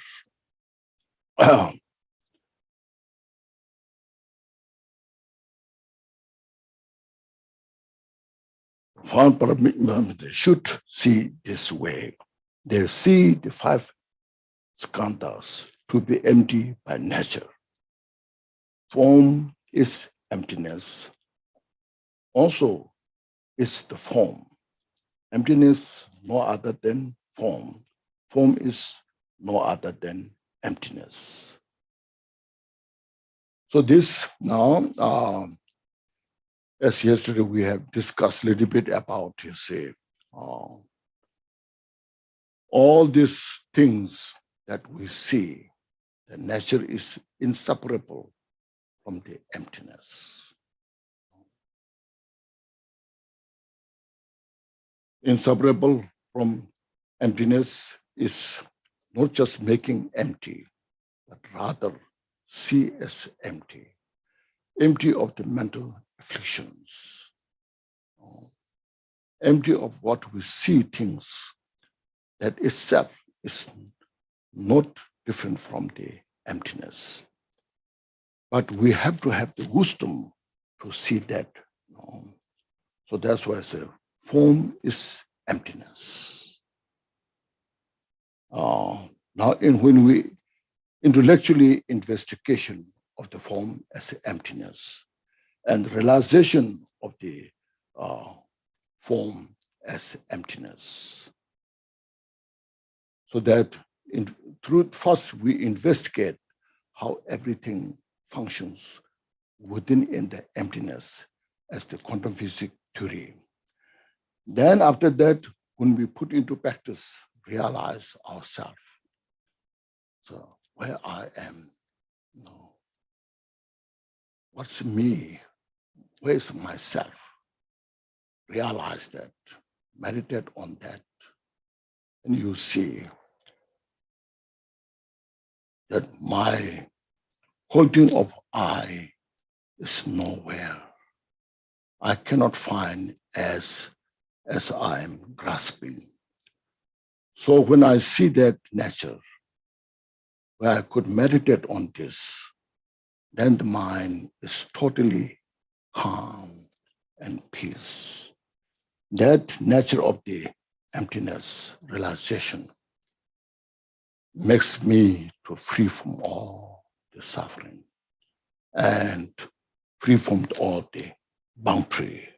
They should see this way. They see the 5 skandhas to be empty by nature. Form is emptiness. Also, is the form. Emptiness, no other than form. Form is no other than emptiness. So this now, as yesterday we have discussed a little bit about, you say, all these things that we see, the nature is inseparable from the emptiness. Inseparable from emptiness is not just making empty, but rather see as empty, empty of the mental afflictions, empty of what we see things that itself is not different from the emptiness. But we have to have the wisdom to see that So that's why I say form is emptiness. Now, when we intellectually investigation of the form as emptiness and realization of the form as emptiness, so that first we investigate how everything functions within in the emptiness as the quantum physics theory. Then after that, when we put into practice, realize ourselves. So where I am, what's me? Where's myself? Realize that, meditate on that, and you see that my holding of I is nowhere. I cannot find as I'm grasping. So when I see that nature, where I could meditate on this, then the mind is totally calm and peace. That nature of the emptiness realization makes me to free from all the suffering and free from all the boundary.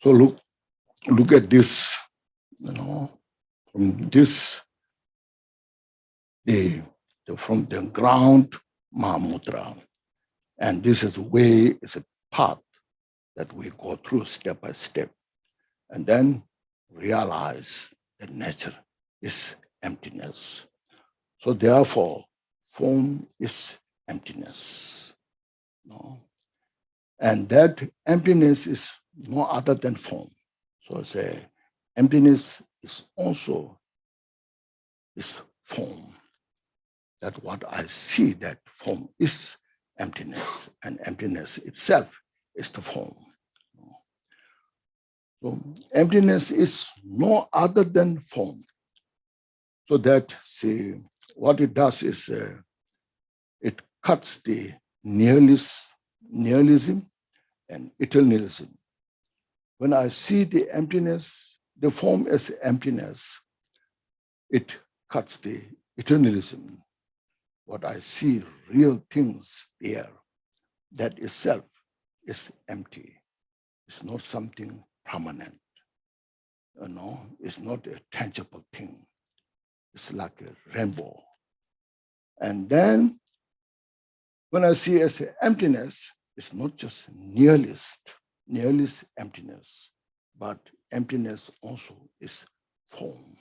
So look at this, from this, from the ground Mahamudra, and this is the way, it's a path that we go through step by step, and then realize that nature is emptiness. So therefore, form is emptiness. And that emptiness is no other than form. So I say, emptiness is also is form. That what I see, that form is emptiness, and emptiness itself is the form. So emptiness is no other than form. So that, see, what it does is it cuts the nihilism and eternalism. When I see the emptiness, the form as emptiness, it cuts the eternalism. What I see, real things there, that itself is empty. It's not something permanent. It's not a tangible thing. It's like a rainbow. And then when I see as emptiness, it's not just nihilist emptiness, but emptiness also is form.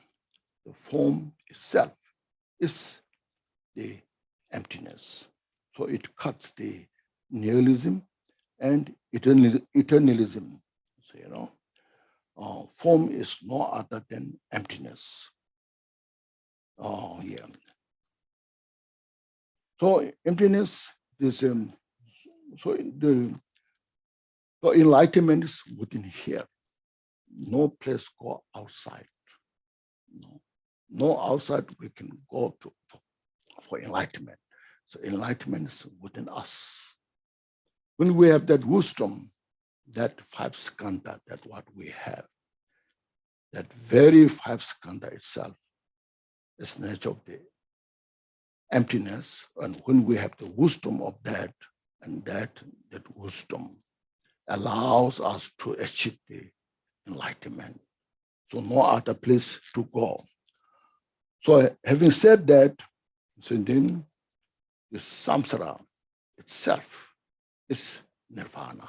The form itself is the emptiness. So it cuts the nihilism and eternalism. So, form is no other than emptiness. Yeah. So emptiness is so enlightenment is within here. No place go outside. No outside we can go to for enlightenment. So enlightenment is within us. When we have that wisdom, that five skandha, that what we have, that very five skandha itself is the nature of the emptiness. And when we have the wisdom of that, and that wisdom allows us to achieve the enlightenment. So no other place to go. So having said that, so then the samsara itself is nirvana.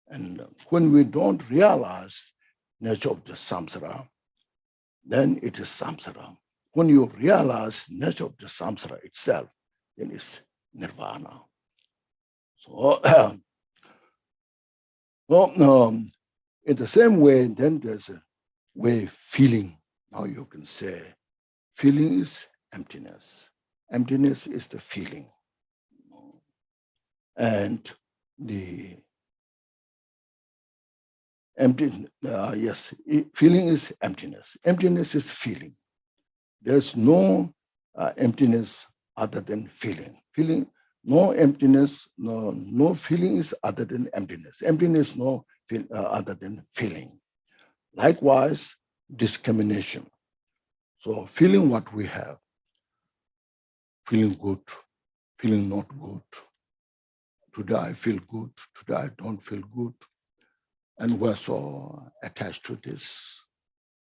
And when we don't realize nature of the samsara, then it is samsara. When you realize nature of the samsara itself, then it's nirvana. So, in the same way, then there's a way feeling. Now you can say, feeling is emptiness. Emptiness is the feeling. And the feeling is emptiness. Emptiness is feeling. There's no emptiness other than feeling. Feeling, No emptiness, no feeling is other than emptiness. Emptiness, no other than feeling. Likewise, discrimination. So feeling what we have, feeling good, feeling not good. Today I feel good, today I don't feel good. And we're so attached to this.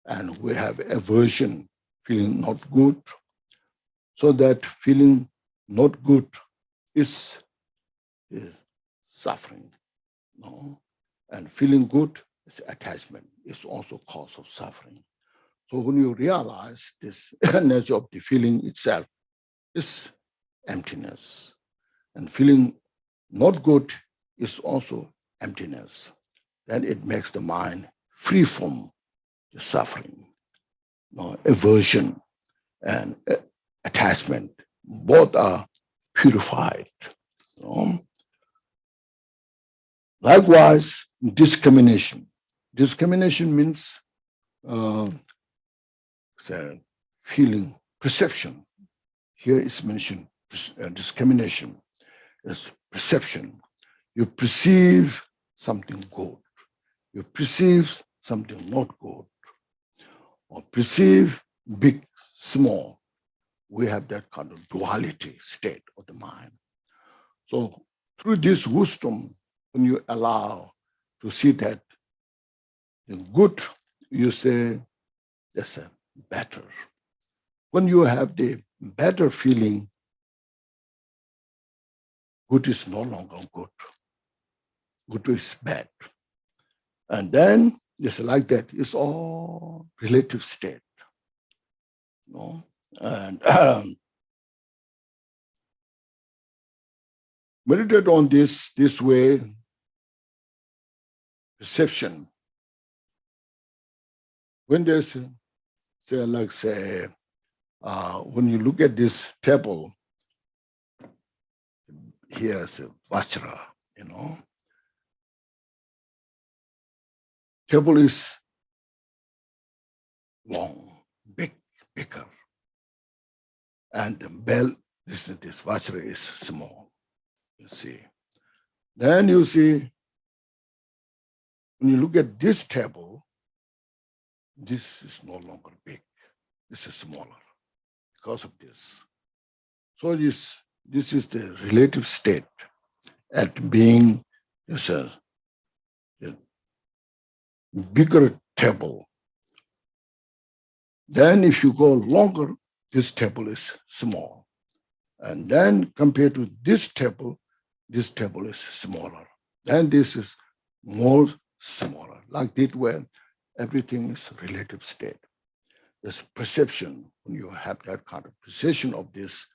And we have aversion, feeling not good. So that feeling not good is suffering. No? And feeling good is attachment. It's also cause of suffering. So when you realize this nature of the feeling itself is emptiness, and feeling not good is also emptiness, then it makes the mind free from the suffering. Aversion and attachment, both are purified. Likewise, discrimination. Discrimination means feeling, perception. Here is mentioned discrimination is perception. You perceive something good, you perceive something not good, or perceive big, small. We have that kind of duality state of the mind. So through this wisdom, when you allow to see that the good, you say, that's a better. When you have the better feeling, good is no longer good. Good is bad. And then it's like that. It's all relative state. And meditate on this way, perception. When there's, when you look at this table, here's a Vajra, Table is long, bigger. And the bell, this Vajra is small, you see. Then you see, when you look at this table, this is no longer big. This is smaller because of this. So this is the relative state at being a bigger table. Then if you go longer, this table is small. And then compared to this table is smaller. Then this is more smaller. Like that where everything is relative state. This perception, when you have that kind of perception of this,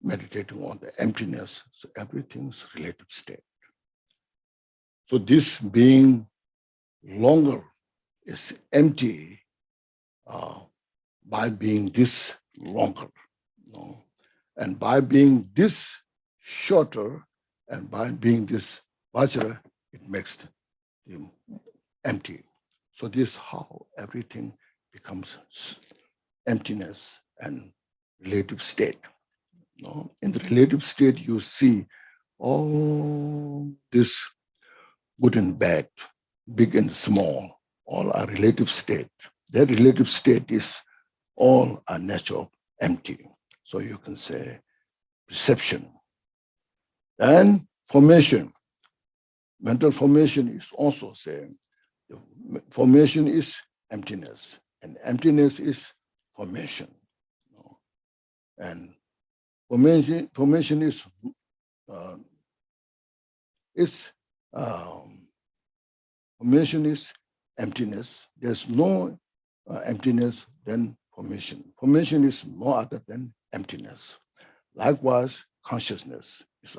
meditating on the emptiness, so everything's relative state. So this being longer is empty by being this longer. And by being this shorter and by being this Vajra, it makes it empty. So this is how everything becomes emptiness and relative state. In the relative state, you see all this good and bad, big and small, all are relative state. That relative state is all a nature of empty. So you can say perception. And formation. Mental formation is also saying formation is emptiness, and emptiness is formation. And formation is formation is emptiness. There's no emptiness than formation. Formation is no other than emptiness. Likewise, consciousness is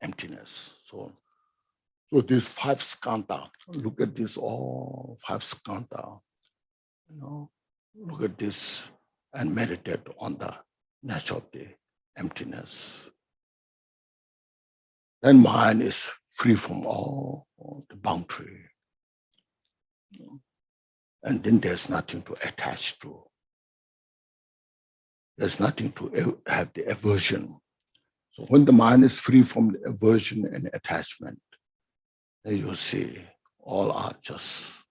emptiness. So these five skandha, look at this, all five skandha, look at this and meditate on the nature of the emptiness. Then mind is free from all the boundary. And then there's nothing to attach to. There's nothing to have the aversion. So when the mind is free from the aversion and attachment, then you see all are just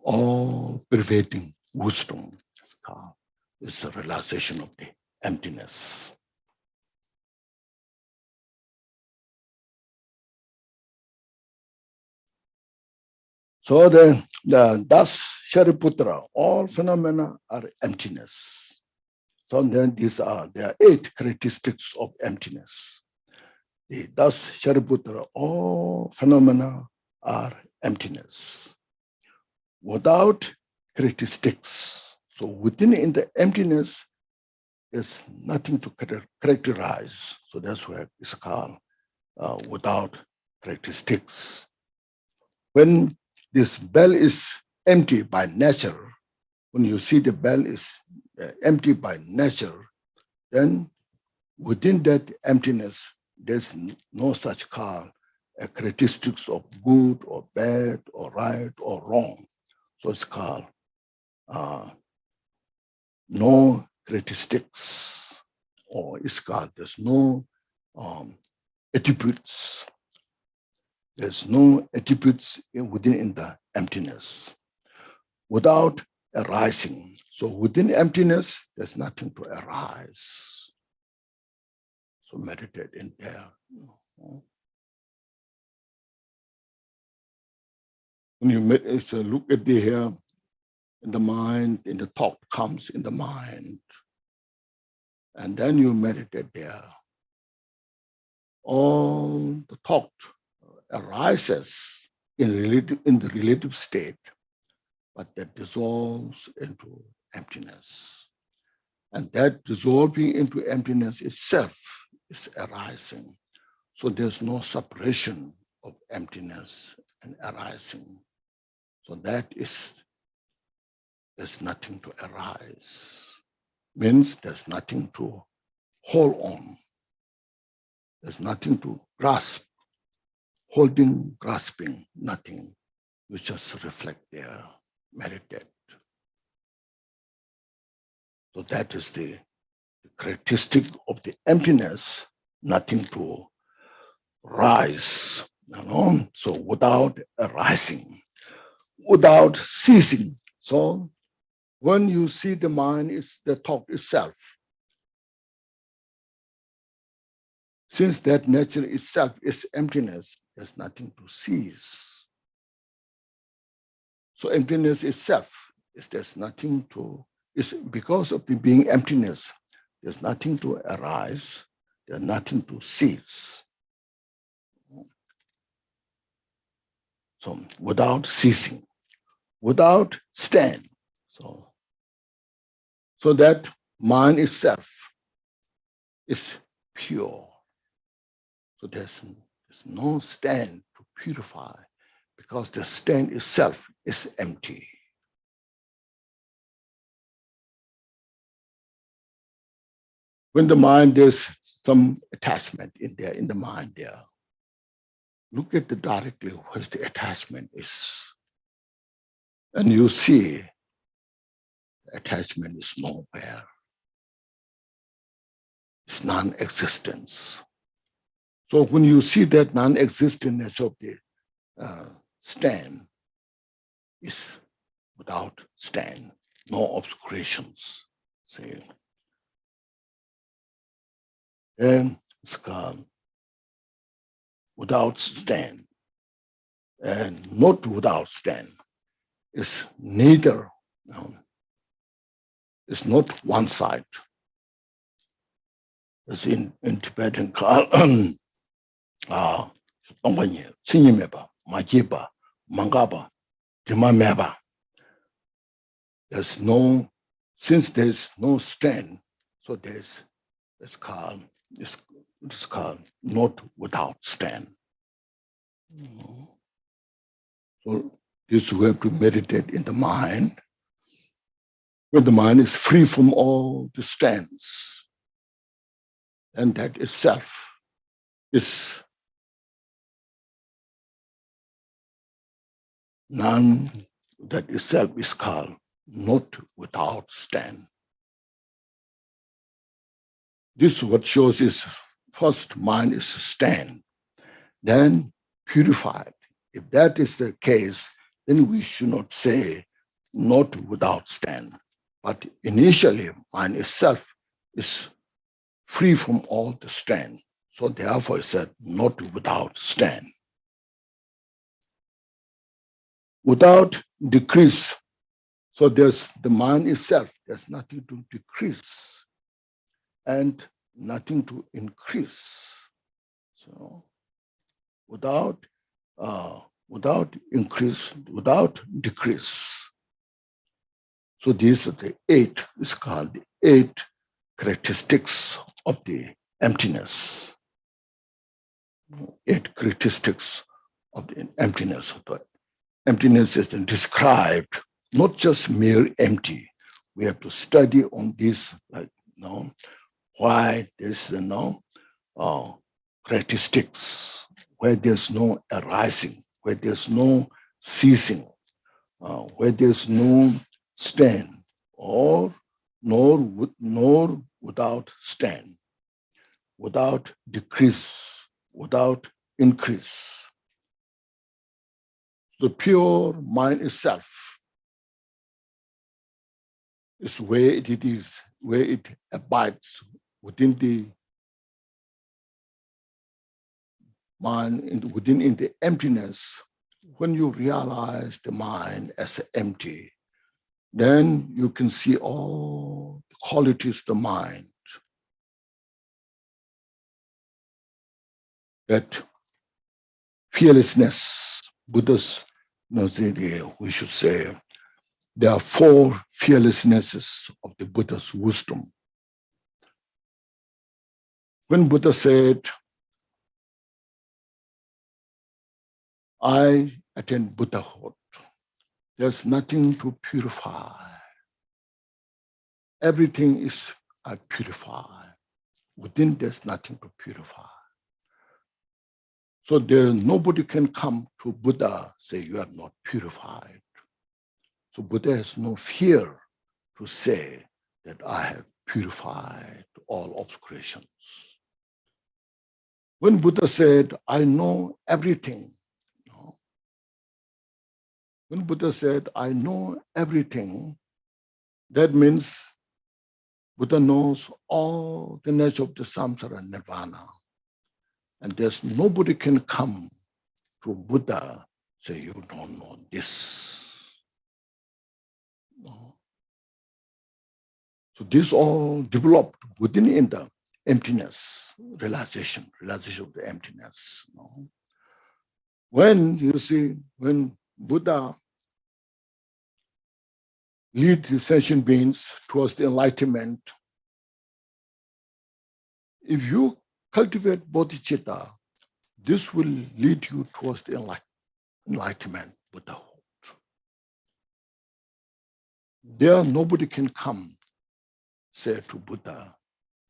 all pervading wisdom. It's the realization of the emptiness. So thus Shariputra, all phenomena are emptiness. So then there are 8 characteristics of emptiness. Thus Shariputra, all phenomena are emptiness. Without characteristics. So within in the emptiness, there's nothing to characterize. So that's why it's called without characteristics. When this bell is empty by nature, when you see the bell is empty by nature, then within that emptiness, there's no such characteristics of good or bad or right or wrong. So it's called no characteristics, or it's called there's no attributes. There's no attributes within the emptiness. Without arising. So within emptiness, there's nothing to arise. So meditate in there. When you look at the here, in the mind, in the thought comes in the mind, and then you meditate there. All the thought arises in the relative state, but that dissolves into emptiness. And that dissolving into emptiness itself is arising. So there's no separation of emptiness and arising. So there's nothing to arise. Means there's nothing to hold on. There's nothing to grasp. Holding, grasping, nothing. You just reflect there, meditate. So that is the characteristic of the emptiness, nothing to rise. So without arising, without ceasing. So when you see the mind, it's the thought itself. Since that nature itself is emptiness, there's nothing to cease. So emptiness itself there's nothing to, it's because of the being emptiness, there's nothing to arise, there's nothing to cease. So without ceasing, without stand. So that mind itself is pure. So there's no stand to purify because the stand itself is empty. When the mind, there's some attachment in the mind there. Look at it directly where the attachment is. And you see attachment is nowhere. It's non-existence. So when you see that non-existence of the stand, is without stand, no obscurations. See? And it's gone without stand, and not without stand. It's neither, it's not one side. It's in Tibetan called Chinyimeba, Majiba, Mangaba, Dimameba. There's no, since there's no stand, so it's called not without stand. So this we have to meditate in the mind. When the mind is free from all the stands, and that itself is none, that itself is called not without stand. This what shows is first mind is stand, then purified. If that is the case, then we should not say not without stand. But initially, mind itself is free from all the stand. So therefore it said not without stand. Without decrease. So there's the mind itself, there's nothing to decrease and nothing to increase. So without increase, without decrease. So these are the eight, it's called the eight characteristics of the emptiness. 8 characteristics of the emptiness. The emptiness is described, not just mere empty. We have to study on this, like, why there's characteristics, where there's no arising, where there's no ceasing, where there's no stand, or nor without stand, without decrease, without increase. The pure mind itself is where it is, where it abides within the mind, within the emptiness. When you realize the mind as empty, then you can see all the qualities of the mind. That fearlessness, Buddha's, we should say, there are 4 fearlessnesses of the Buddha's wisdom. When Buddha said, I attain Buddhahood, there's nothing to purify. Everything is purified. Within there's nothing to purify. So nobody can come to Buddha say you have not purified. So Buddha has no fear to say that I have purified all obscurations. When Buddha said, I know everything, when Buddha said, I know everything, that means Buddha knows all the nature of the samsara and nirvana. And there's nobody can come to Buddha say, you don't know this. No. So this all developed within in the emptiness, realization of the emptiness. No? When you see, when Buddha lead the sentient beings towards the enlightenment, if you cultivate bodhicitta, this will lead you towards the enlightenment, Buddhahood. There, nobody can come say to Buddha,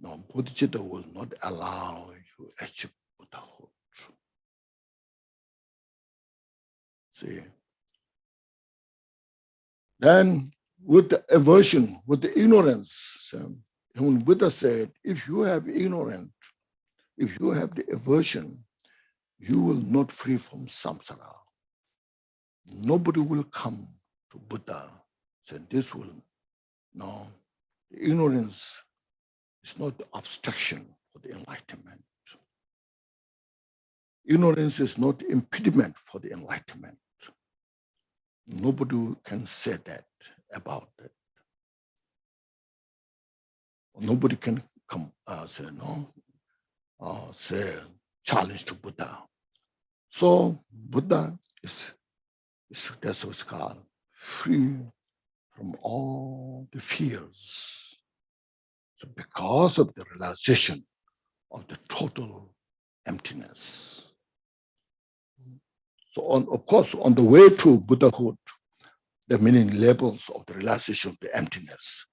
no, bodhicitta will not allow you to achieve Buddhahood. See? Then, with the aversion, with the ignorance, when Buddha said, if you have ignorance, if you have the aversion, you will not free from samsara. Nobody will come to Buddha say this will, no, the ignorance is not the obstruction for the enlightenment. Ignorance is not the impediment for the enlightenment. Nobody can say that about it. Nobody can come say no, say challenge to Buddha. So Buddha is that's what's called free from all the fears. So because of the realization of the total emptiness. So of course, on the way to Buddhahood, there are many levels of the realization of the emptiness.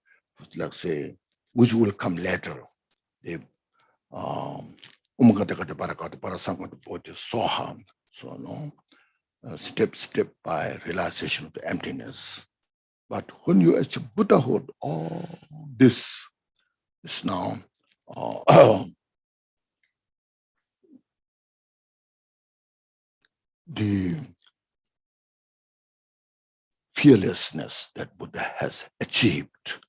Like say, which will come later. The so no, step by realization of the emptiness. But when you achieve Buddhahood, all this is now the fearlessness that Buddha has achieved.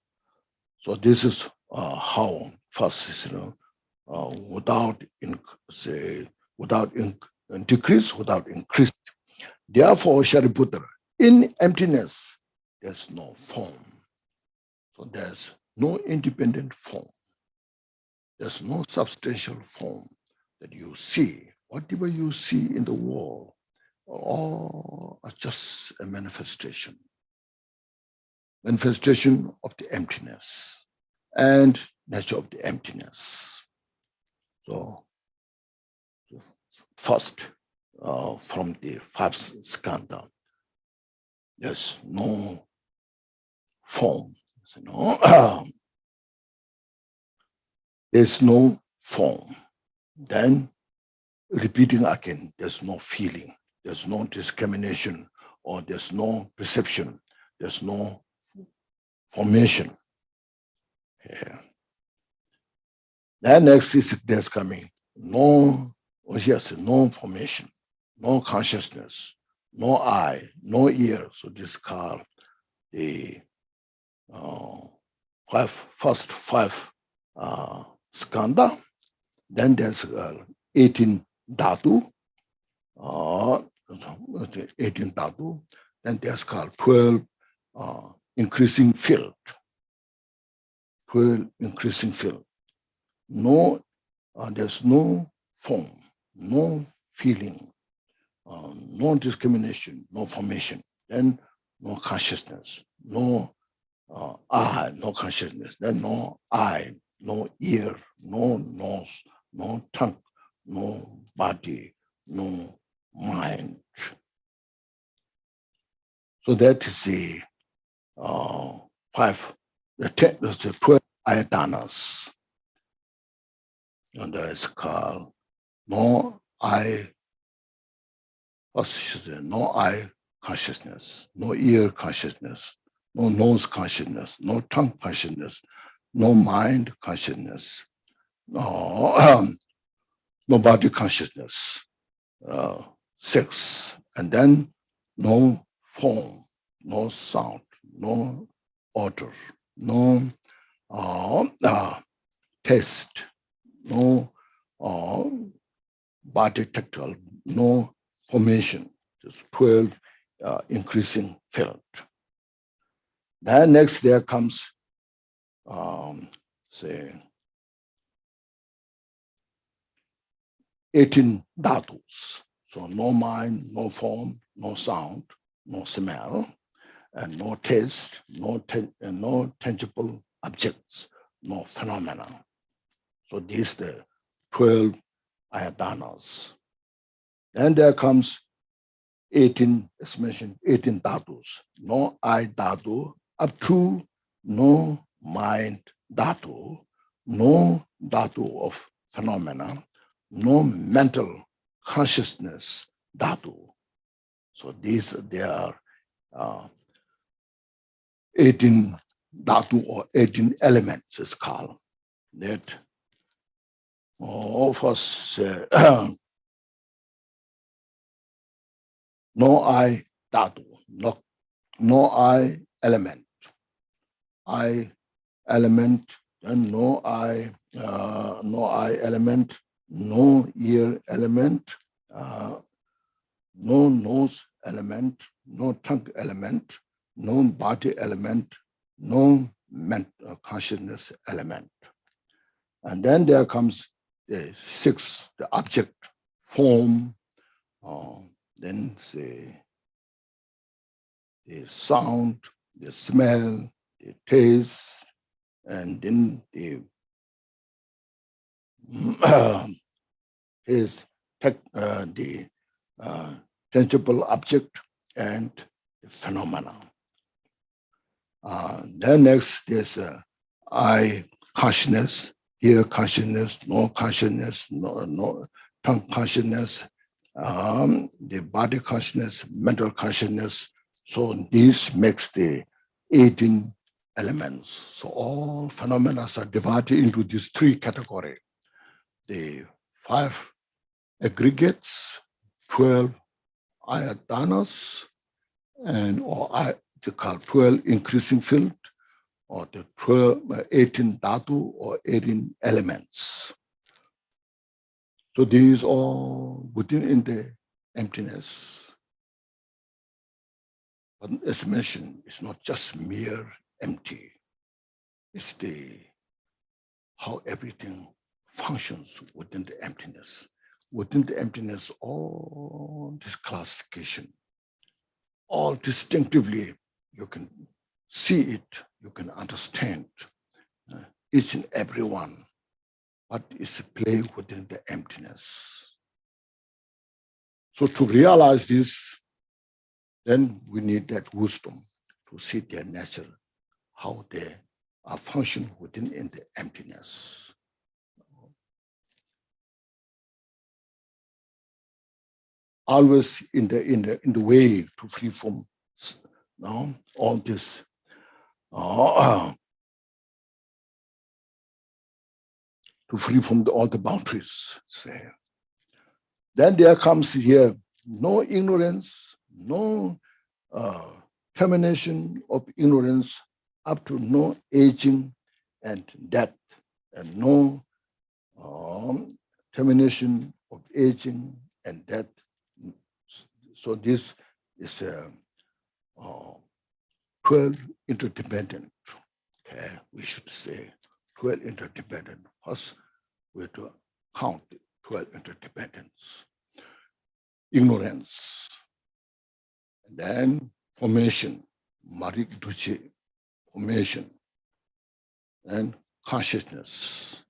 So this is how first is, without decrease, without increase. Therefore, Shariputra, in emptiness, there's no form. So there's no independent form. There's no substantial form that you see. Whatever you see in the world, all are just a manifestation of the emptiness and nature of the emptiness. So first, from the five skandha, there's no form. There's no form. Then repeating again, there's no feeling, there's no discrimination, or there's no perception, there's no formation. Yeah. Then next is there's coming no formation, no consciousness, no eye, no ear. So this is called the first five skandha. Then there's 18 dhatu, 18 dhatu. Then there's called 12 increasing field. 12 increasing field. No, there's no form, no feeling, no discrimination, no formation, then no consciousness, no eye, no consciousness, then no eye, no ear, no nose, no tongue, no body, no mind. So that is the 12 ayatanas. And that's called no eye consciousness, no ear consciousness, no nose consciousness, no tongue consciousness, no mind consciousness, no body consciousness, 6. And then no form, no sound, no odor, no taste, no body tactile, no formation, just 12 increasing field. Then next there comes, say, 18 dhatus. So no mind, no form, no sound, no smell, and no taste, no tangible objects, no phenomena. So these the 12 ayatanas. Then there comes 18, as mentioned, 18 dhatus. No eye dhatu, up to no mind dhatu, no dhatu of phenomena, no mental consciousness dhatu. So these, they are 18 dhatu or 18 elements is called. That all of us say, no eye dhatu, no eye element. Eye element, and no eye element, no ear element, no nose element, no tongue element, no body element, no consciousness element. And then there comes the 6, the object, form, then say the sound, the smell, the taste, and then the tangible object and the phenomena. Then next there's eye consciousness, ear consciousness, no consciousness, no tongue consciousness, the body consciousness, mental consciousness. So this makes the 18 elements. So all phenomena are divided into these three categories. The 5 aggregates, 12 ayatanas, and they call 12 increasing field, or the 18 dhatu, or 18 elements. So these all within in the emptiness. But as mentioned, it's not just mere empty. It's how everything functions within the emptiness. Within the emptiness, all this classification, all distinctively, you can see it, you can understand each and every one, what is play within the emptiness. So to realize this, then we need that wisdom to see their nature, how they are functioning within in the emptiness. Always in the way to free from all this to free from all the boundaries. Say. Then there comes here no ignorance, no termination of ignorance up to no aging and death, and no termination of aging and death. So this is 12 interdependent. Okay, we should say 12 interdependent. First, we have to count 12 interdependence. Ignorance, and then formation, marik duche, formation, and consciousness.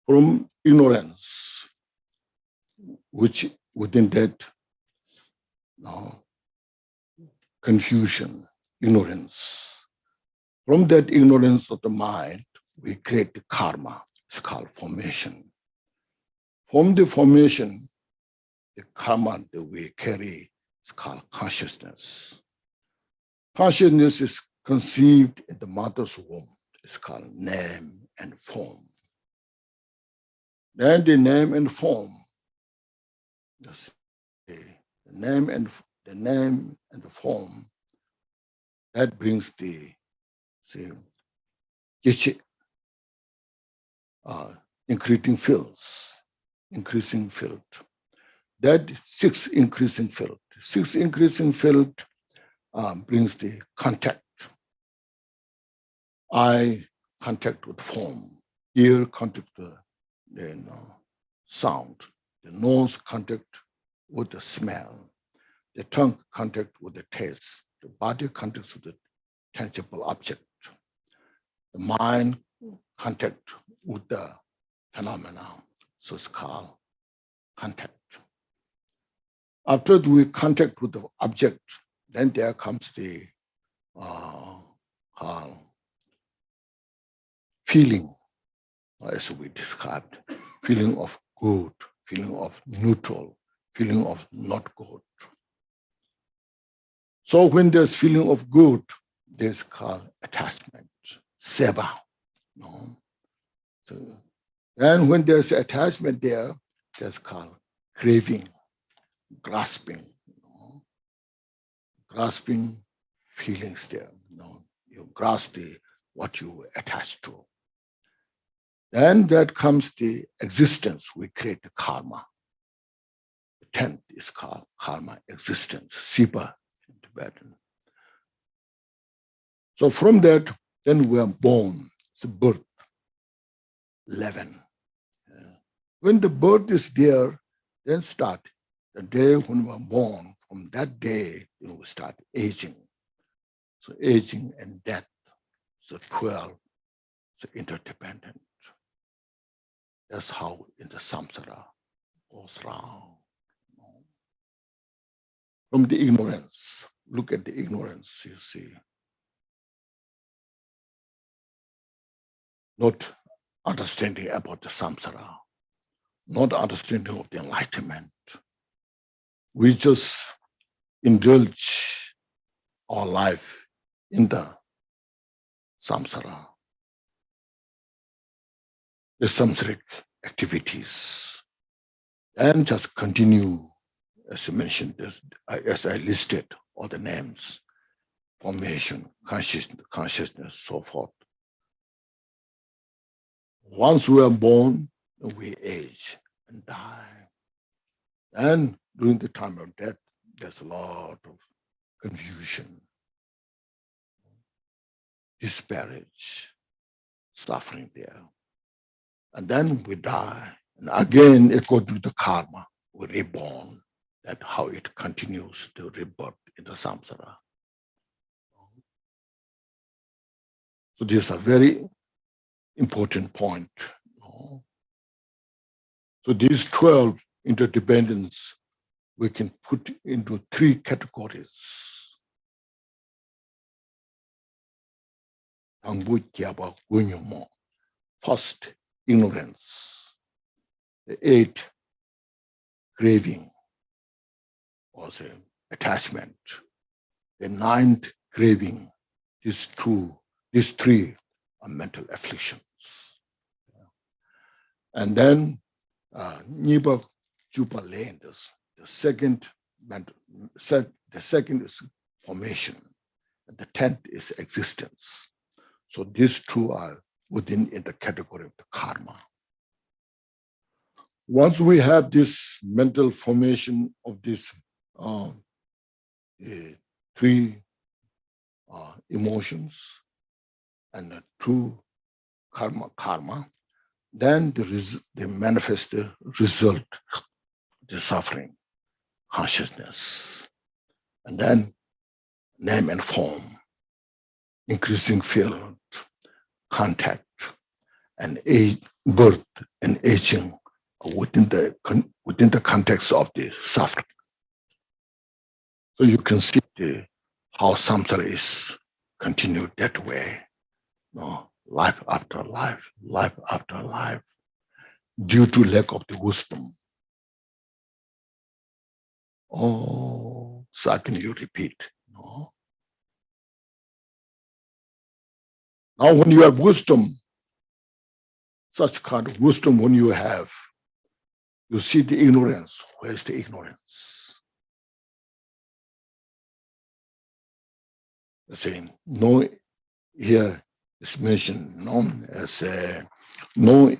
From ignorance, which within that confusion, ignorance. From that ignorance of the mind, we create the karma. It's called formation. From the formation, the karma that we carry is called consciousness. Consciousness is conceived in the mother's womb. It's called name and form. Then the name and form, the name and the form, that brings the increasing field. That 6 increasing field. 6 increasing field brings the contact. Eye contact with form, ear contact with the sound, the nose contact with the smell, the tongue contact with the taste, the body contact with the tangible object, the mind contact with the phenomena. So it's called contact. After we contact with the object, then there comes the feeling, as we described, feeling of good, feeling of neutral, feeling of not good. So when there's feeling of good, there's called attachment, seva. And when there's attachment there, there's called craving, grasping, grasping feelings there. You grasp what you attach to. Then that comes the existence. We create the karma. The 10th is called karma existence, sipa in Tibetan. So from that, then we are born. It's a birth. 11. When the birth is there, then start the day when we are born. From that day, we start aging. So aging and death. So 12. So interdependent. That's how in the samsara goes round. From the ignorance, look at the ignorance, you see. Not understanding about the samsara, not understanding of the enlightenment. We just indulge our life in the samsara, the samsaric activities, and just continue, as you mentioned, as I listed all the names, formation, consciousness, so forth. Once we are born, we age and die. And during the time of death, there's a lot of confusion, disparage, suffering there. And then we die. And again, according to the karma, we're reborn. That's how it continues to rebirth in the samsara. So this is a very important point. So these 12 interdependence we can put into 3 categories. First, ignorance. The 8, craving, or say, attachment. The 9th, craving. These 3 are mental afflictions. And then Nipa Jupa Lendas, the second is formation, and the 10th is existence. So these 2 are within in the category of the karma. Once we have this mental formation of these 3 emotions and the 2 karma, then they manifest the result, the suffering, consciousness, and then name and form, increasing field, contact, and birth and aging within the context of the suffering. So you can see how samsara is continued that way. Life after life, life after life, due to lack of the wisdom. Oh, so can you repeat? No. Now, when you have wisdom, such kind of wisdom, when you have, you see the ignorance. Where is the ignorance? The saying, no, here is mentioned, no, as no.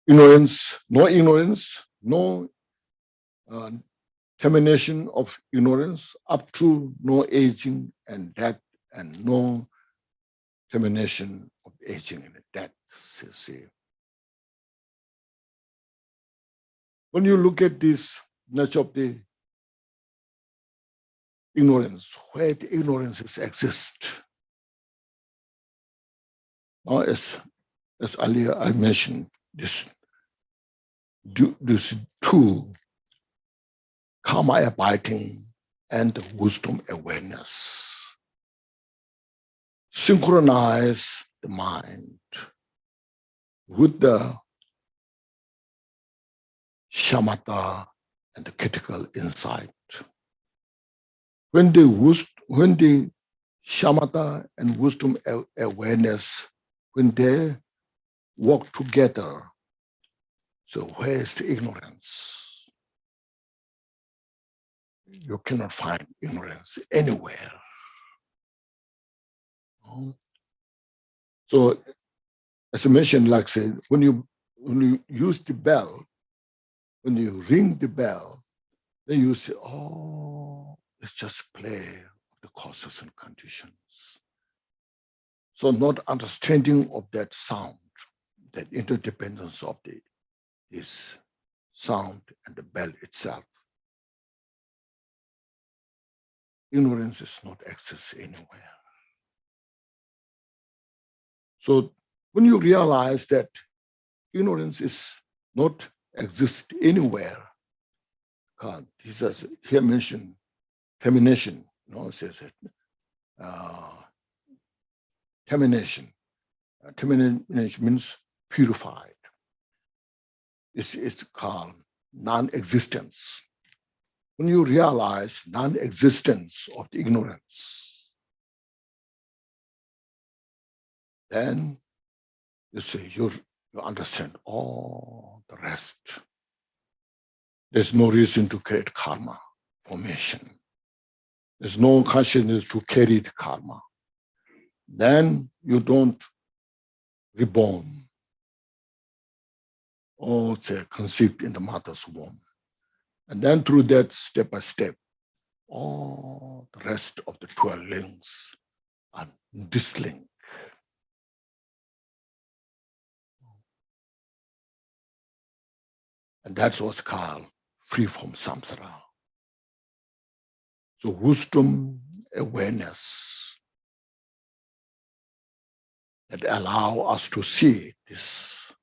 Ignorance, no termination of ignorance, up to no aging and death, and no termination of aging and death. See. When you look at this nature of the ignorance, where the ignorances exist, now as earlier I mentioned, this 2, karma abiding and wisdom awareness, synchronize the mind with the shamatha and the critical insight. When the shamatha and wisdom awareness, when they work together, so where is the ignorance? You cannot find ignorance anywhere. So, as I mentioned, like say, when you use the bell, when you ring the bell, then you say, oh, it's just play of the causes and conditions. So not understanding of that sound, that interdependence of this sound and the bell itself. Ignorance is not access anywhere. So when you realize that ignorance is not exist anywhere, God, he says here mentioned termination. It says it. Termination. Termination means purified. It's called non-existence. When you realize non-existence of the ignorance, then you see you understand all the rest. There's no reason to create karma formation. There's no consciousness to carry the karma. Then you don't reborn or say conceived in the mother's womb. And then through that, step by step, all the rest of the 12 links are dislinked. And that's what's called free from samsara. So wisdom, awareness that allow us to see this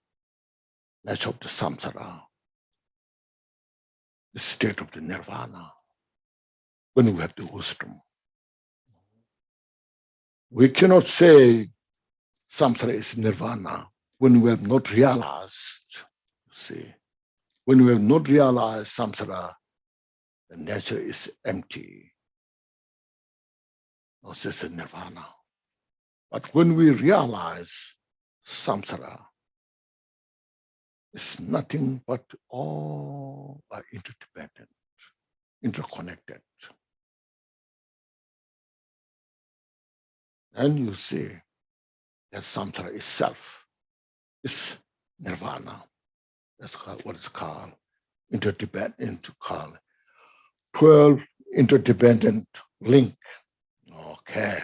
nature of the samsara, the state of the nirvana, when we have the wisdom. We cannot say samsara is nirvana when we have not realized, see, when we have not realized samsara, the nature is empty. No, this is nirvana. But when we realize samsara is nothing but all are interdependent, interconnected. And you see that samsara itself is nirvana. That's what it's called, interdependent, called 12 interdependent link. Okay,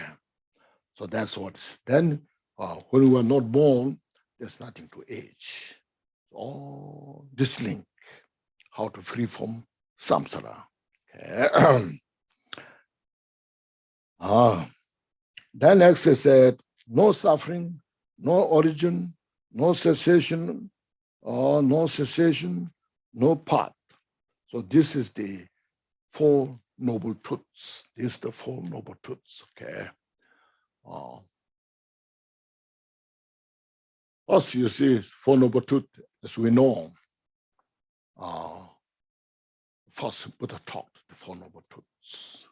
so that's what. Then when we are not born, there's nothing to age. All this link, how to free from samsara. Okay. Then next is said, no suffering, no origin, no cessation, no cessation, no path. So this is the Four Noble Truths. These are the Four Noble Truths, okay? First, you see, Four Noble Truths, as we know, first Buddha taught the Four Noble Truths.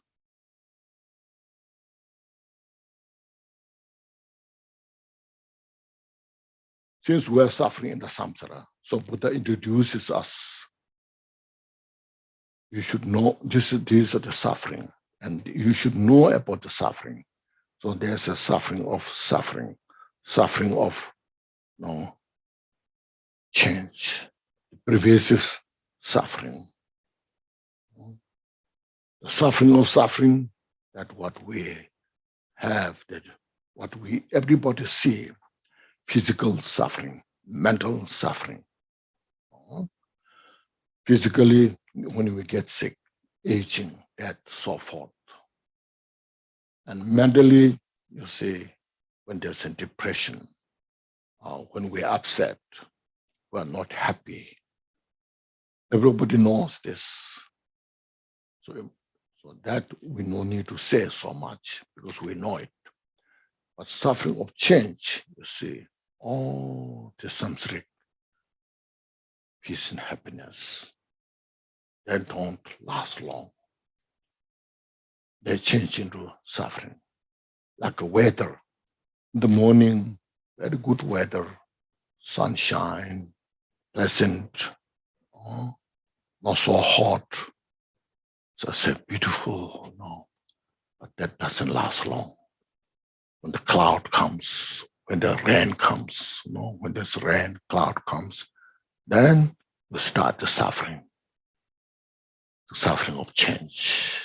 Since we are suffering in the samsara, so Buddha introduces us. You should know these are the suffering, and you should know about the suffering. So there's a suffering of change, pervasive suffering. The suffering of suffering, that what we have, that what everybody see, physical suffering, mental suffering. Physically, when we get sick, aging, death, so forth. And mentally, you see, when there's a depression, when we're upset, we're not happy. Everybody knows this. So that we no need to say so much because we know it. But suffering of change, you see, all the samsaric peace and happiness, they don't last long. They change into suffering. Like a weather. In the morning, very good weather, sunshine, pleasant, not so hot. So it's beautiful, but that doesn't last long. When the cloud comes, when the rain comes, when there's rain, cloud comes, then we start the suffering of change.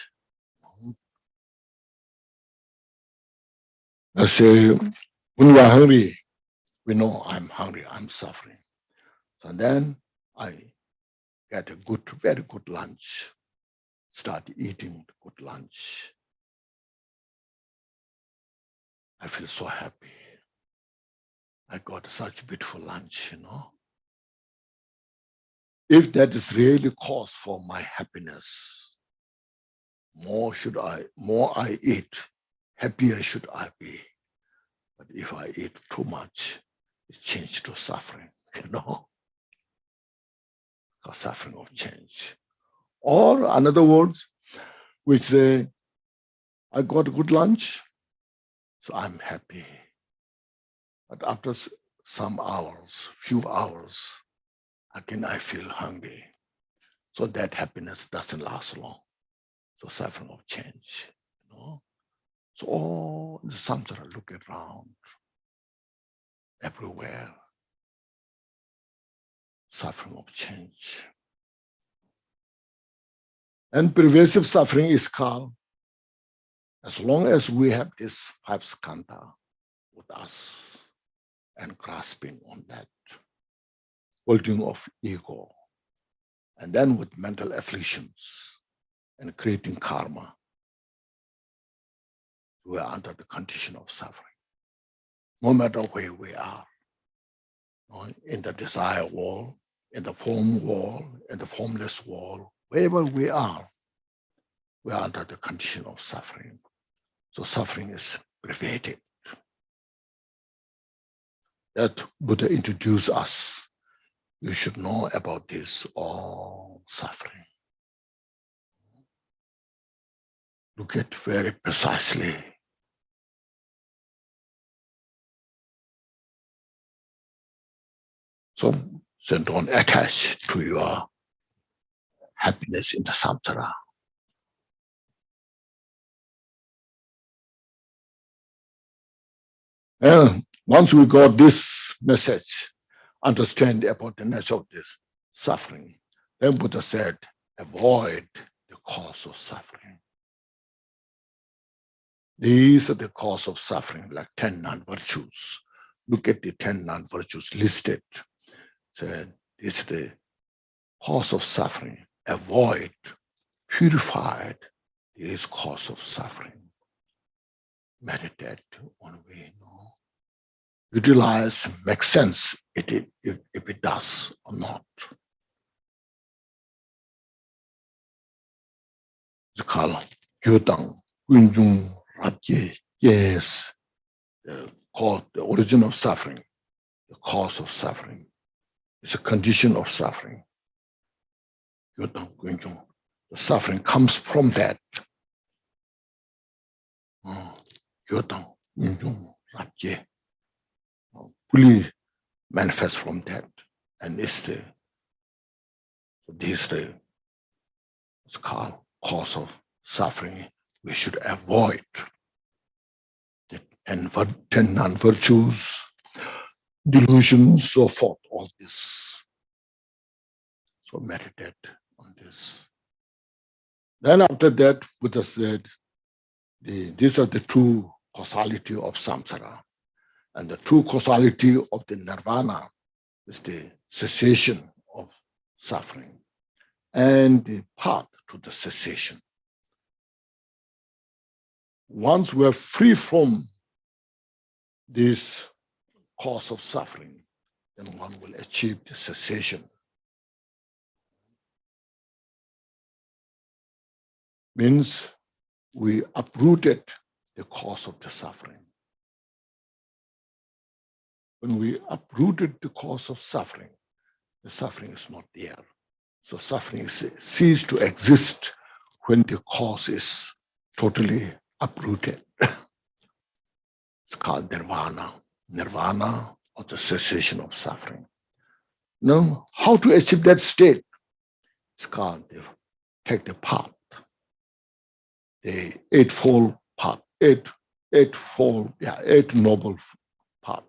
Let's say, when we are hungry, we know I'm hungry, I'm suffering. So then I get a very good lunch, start eating good lunch. I feel so happy. I got such beautiful lunch, If that is really cause for my happiness, more I eat, happier should I be. But if I eat too much, it changes to suffering, suffering of change. Or another words, which say, I got a good lunch, so I'm happy. But after some hours, few hours, again I feel hungry. So that happiness doesn't last long. So suffering of change, you know. So all the samsara look around, everywhere. Suffering of change. And pervasive suffering is called, as long as we have this 5 skandha with us and grasping on that, holding of ego, and then with mental afflictions and creating karma, we are under the condition of suffering. No matter where we are, in the desire world, in the form world, in the formless world, wherever we are under the condition of suffering. So suffering is pervaded. That Buddha introduced us. You should know about this all suffering. Look at very precisely. So don't attach to your happiness in the samsara. And once we got this message, understand about the nature of this suffering, then Buddha said, avoid the cause of suffering. These are the cause of suffering, like 10 non-virtues. Look at the 10 non-virtues listed. So this is the cause of suffering. Avoid, purified, is cause of suffering. Meditate on we know. Utilize, make sense if it does or not. It's called Gyaltsen, Kunjung, Rabye. Yes, the origin of suffering, the cause of suffering. It's a condition of suffering. Gyaltsen, Kunjung. The suffering comes from that. Gyaltsen, Kunjung, Rabye. Fully manifest from that, and it's called cause of suffering. We should avoid the 10 non-virtues, delusions, so forth, all this. So meditate on this. Then after that, Buddha said, these are the true causality of samsara. And the true causality of the nirvana is the cessation of suffering and the path to the cessation. Once we are free from this cause of suffering, then one will achieve the cessation. Means we uprooted the cause of the suffering. When we uprooted the cause of suffering, the suffering is not there. So suffering ceases to exist when the cause is totally uprooted. It's called nirvana. Nirvana, or the cessation of suffering. Now, how to achieve that state? It's called take the path, the eightfold path, eight noble path.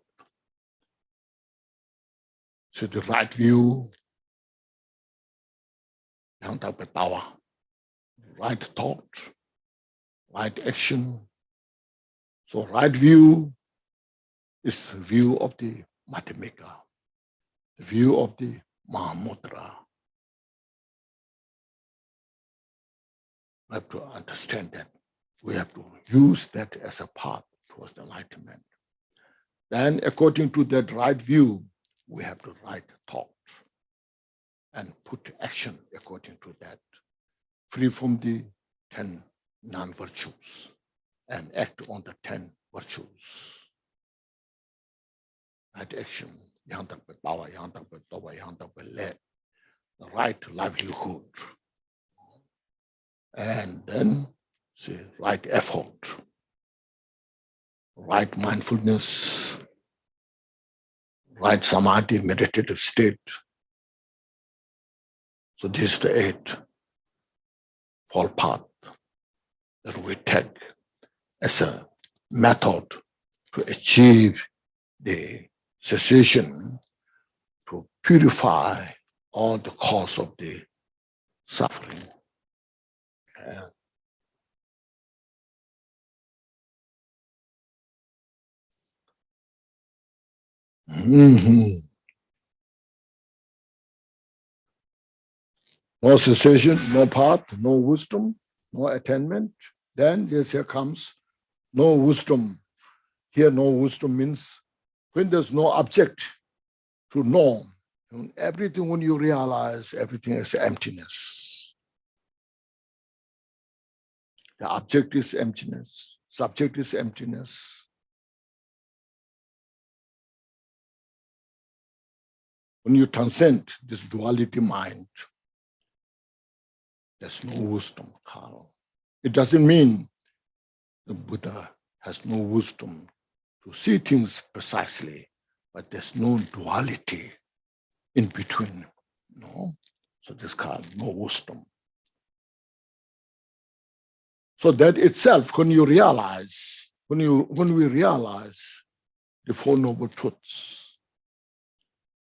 So the right view, right thought, right action. So right view is the view of the Madhyamika, the view of the Mahamudra. We have to understand that. We have to use that as a path towards the enlightenment. Then according to that right view, we have to right thought and put action according to that, free from the 10 non-virtues and act on the 10 virtues. That action, the right livelihood, and then say right effort, right mindfulness, right samadhi, meditative state. So this is the 8-fold path that we take as a method to achieve the cessation, to purify all the cause of the suffering. Mhm. No cessation, no path, no wisdom, no attainment. Then here comes no wisdom. Here, no wisdom means when there's no object to know, everything, when you realize everything is emptiness. The object is emptiness, subject is emptiness. When you transcend this duality mind, there's no wisdom, Carl. It doesn't mean the Buddha has no wisdom to see things precisely, but there's no duality in between. No? So this is called no wisdom. So that itself, when we realize the Four Noble Truths,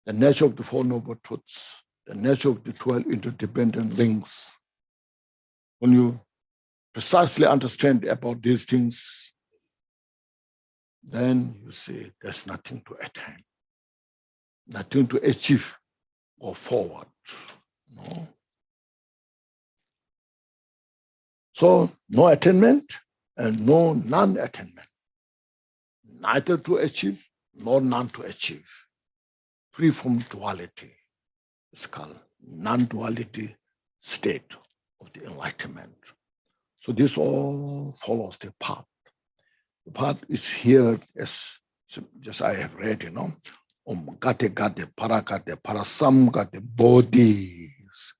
the nature of the Four Noble Truths, the nature of the 12 interdependent links, when you precisely understand about these things, then you see there's nothing to attain, nothing to achieve or forward. No? So no attainment and no non-attainment, neither to achieve nor none to achieve, free from duality. It's called non-duality state of the enlightenment. So this all follows the path. The path is here as just I have read, Gate gate paragate parasam gate bodhis,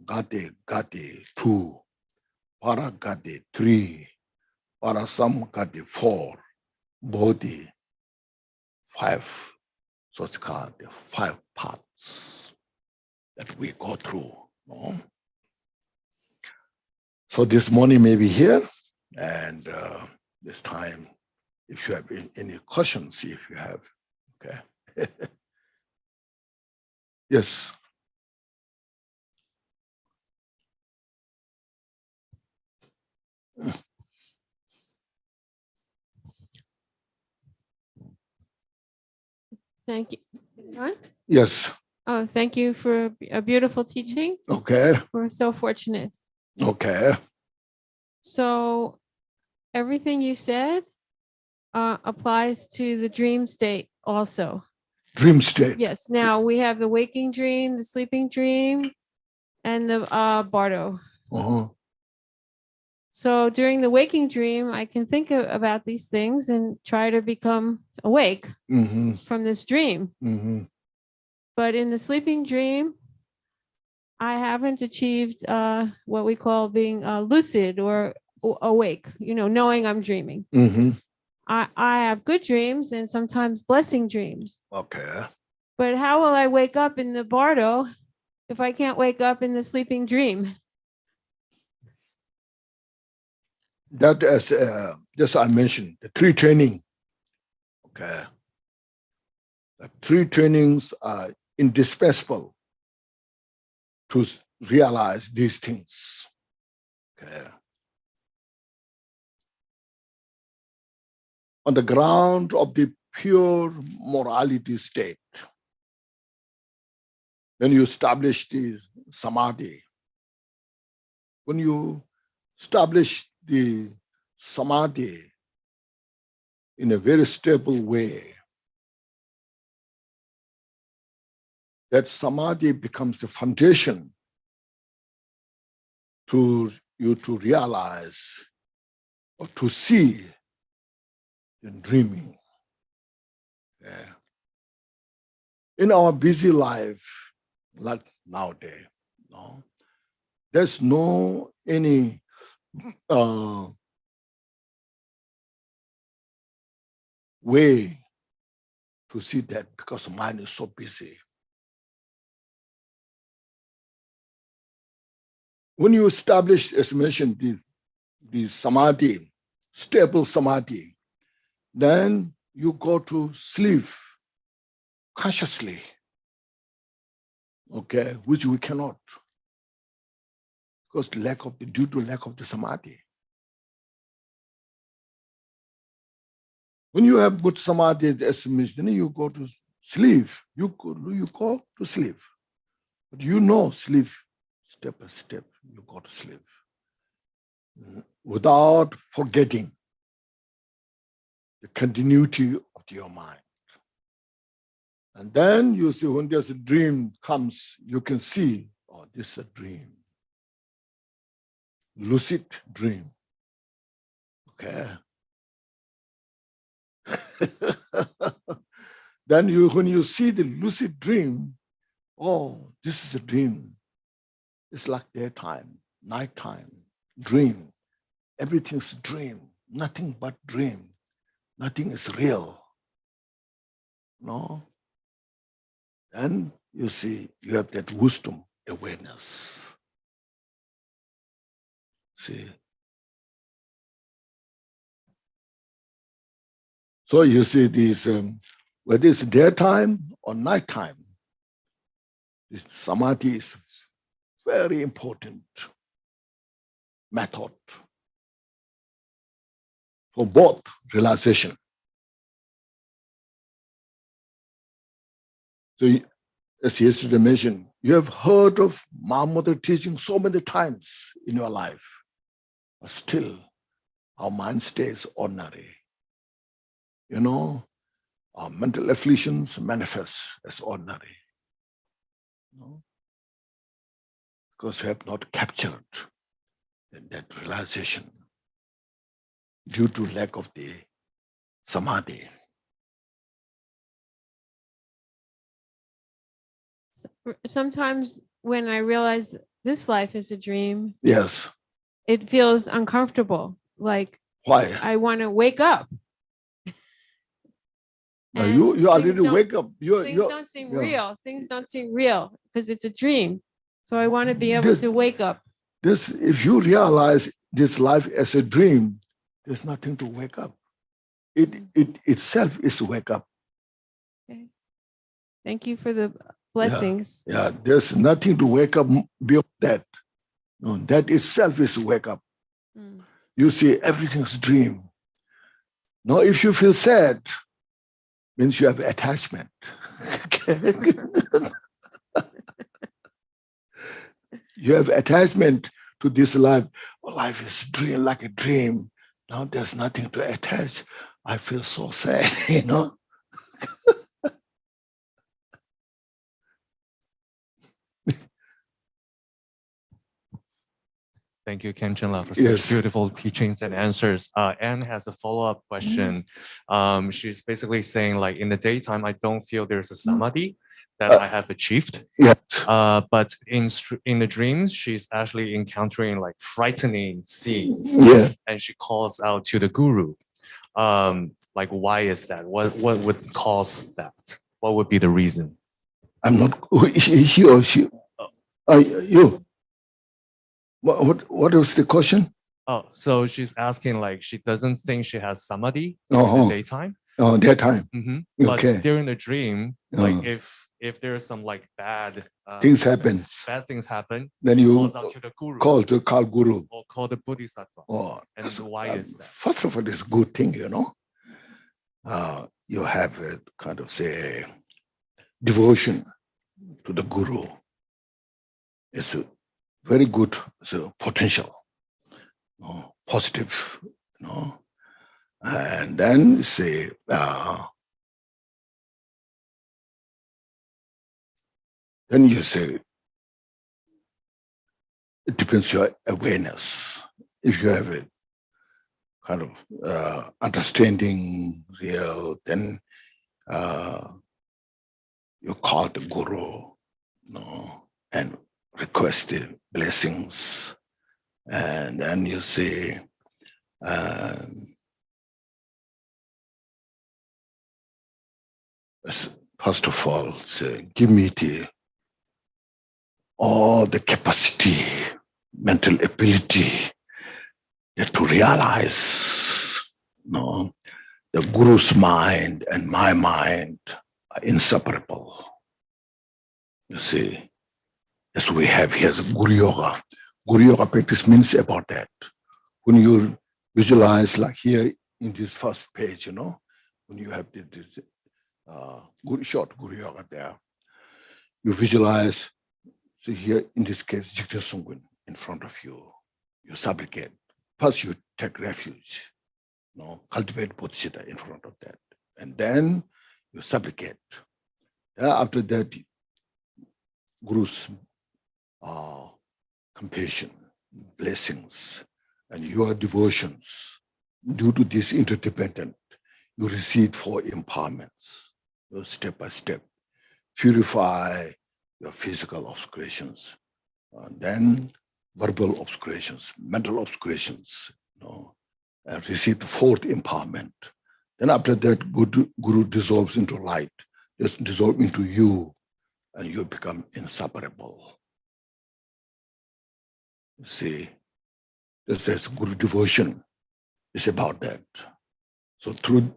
gate gate 2, paragate 3, parasam gate 4, bodhi 5. So it's called the 5 paths that we go through. No? So this morning may be here, and this time, if you have any questions, if you have, okay. Yes. Thank you. What? Yes. Oh, thank you for a beautiful teaching. Okay. We're so fortunate. Okay. So everything you said applies to the dream state also. Dream state. Yes. Now we have the waking dream, the sleeping dream, and the bardo. Uh-huh. So during the waking dream, I can think about these things and try to become awake from this dream. But in the sleeping dream, I haven't achieved what we call being lucid or awake, knowing I'm dreaming. I have good dreams and sometimes blessing dreams. Okay. But how will I wake up in the bardo if I can't wake up in the sleeping dream? That as just I mentioned, the 3 training. Okay. The 3 trainings are indispensable to realize these things. Okay. On the ground of the pure morality state, when you establish the samadhi, when you establish the samadhi in a very stable way, that samadhi becomes the foundation to you to realize or to see the dreaming. Yeah. In our busy life, like nowadays. No, there's no any way to see that because the mind is so busy. When you establish, as mentioned, the samadhi, stable samadhi, then you go to sleep consciously, okay, which we cannot, because due to lack of the samadhi. When you have good samadhi, as mentioned, then you go to sleep. You go to sleep, but you know sleep step by step. You go to sleep without forgetting the continuity of your mind. And then you see when there's a dream comes, you can see, oh, this is a dream. Lucid dream. Okay. Then when you see the lucid dream, oh, this is a dream. It's like daytime, nighttime, dream. Everything's dream, nothing but dream. Nothing is real. No? And you see, you have that wisdom, awareness. See? So you see these, whether it's daytime or nighttime, this samadhi is very important method for both realization. So as yesterday mentioned, you have heard of Mahamudra teaching so many times in your life, but still our mind stays ordinary. You know, our mental afflictions manifest as ordinary. You know? Because we have not captured that realization due to lack of the samadhi. Sometimes when I realize this life is a dream, Yes. it feels uncomfortable. Like, why? I want to wake up. Now you already wake up. Things don't seem real. Things don't seem real because it's a dream. So I want to be able to wake up. If you realize this life as a dream, there's nothing to wake up. It itself is wake up. Okay. Thank you for the blessings. Yeah, there's nothing to wake up beyond that. No, that itself is wake up. You see, everything's dream. Now, if you feel sad, means you have attachment. You have attachment to this life. Oh, life is dream, like a dream. Now there's nothing to attach. I feel so sad, you know. Thank you, Khenchen, for such beautiful teachings and answers. Anne has a follow-up question. She's basically saying, like, in the daytime, I don't feel there's a samadhi that I have achieved. Yes. But in the dreams, she's actually encountering like frightening scenes. Yeah. And she calls out to the guru. Like, why is that? What would cause that? What would be the reason? I'm not, he or she, you. What was the question? Oh, so she's asking, like, she doesn't think she has samadhi in the daytime. Oh, daytime. But during the dream, like if there's some like bad things happen, then you calls out to the guru. Call guru. Or call the bodhisattva. Oh, and why is that? First of all, it's a good thing, you know. You have a kind of say devotion to the guru. It's a very good potential, positive, you know. And then say, then you say, it depends on your awareness. If you have a kind of understanding real, then you call the guru, and request the blessings. And then you say, first of all, say, give me all the capacity, mental ability to realize, the Guru's mind and my mind are inseparable. You see, as we have here, Guru Yoga. Guru Yoga practice means about that. When you visualize, like here in this first page, when you have this short Guru Yoga there, you visualize, so here in this case, Jigta Sungwin in front of you, you supplicate. First you take refuge, cultivate bodhicitta in front of that. And then you supplicate. After that, Guru's compassion, blessings, and your devotions, due to this interdependent, you receive 4 empowerments, step by step. Purify your physical obscurations, and then verbal obscurations, mental obscurations, and receive the 4th empowerment. Then after that, Guru dissolves into light, just dissolve into you, and you become inseparable. See, this is Guru devotion. It's about that. So through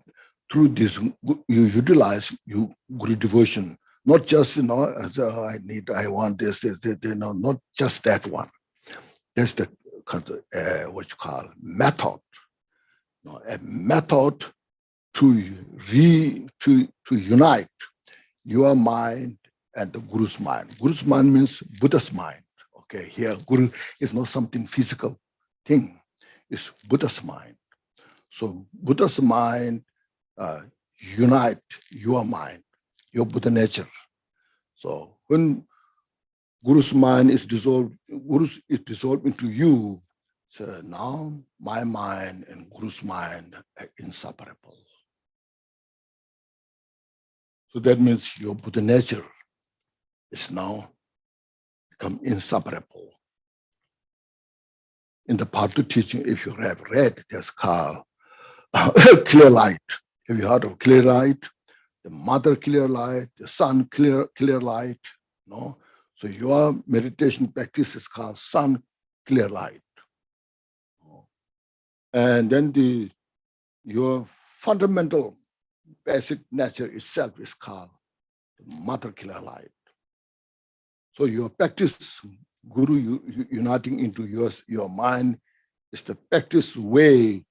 this, you utilize Guru devotion, not just as I want this, not just that one. That's the what you call method. A method to unite your mind and the Guru's mind. Guru's mind means Buddha's mind. Okay, here Guru is not something physical thing. It's Buddha's mind. So Buddha's mind unite your mind, your Buddha nature. So when Guru's mind is dissolved, Guru's is dissolved into you. So now my mind and Guru's mind are inseparable. So that means your Buddha nature is now become inseparable. In the part 2 teaching, if you have read, there's called clear light. Have you heard of clear light? The mother clear light, the sun clear light. So your meditation practice is called sun clear light. And then your fundamental basic nature itself is called the mother clear light. So your practice, Guru uniting into your mind, is the practice way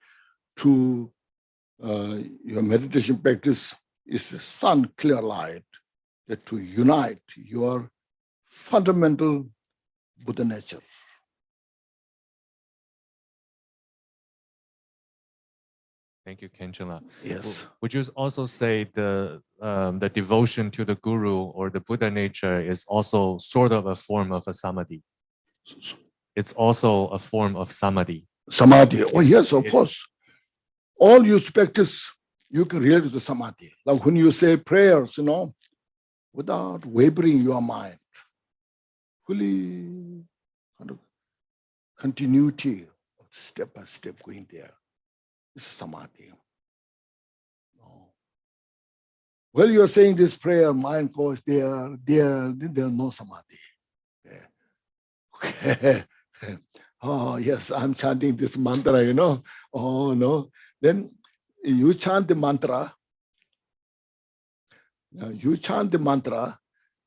to your meditation practice is the sun clear light that to unite your fundamental Buddha nature. Thank you, Khenchen. Yes. Would you also say the devotion to the Guru or the Buddha nature is also sort of a form of a samadhi? It's also a form of samadhi. Samadhi. Oh yes, of course. All your practice, you can relate to the samadhi. Like when you say prayers, without wavering your mind, fully kind of continuity, step by step going there. It's samadhi. While you're saying this prayer, mind goes there, there's no samadhi. Okay. Oh, yes, I'm chanting this mantra, Oh, no. Then you chant the mantra. You chant the mantra,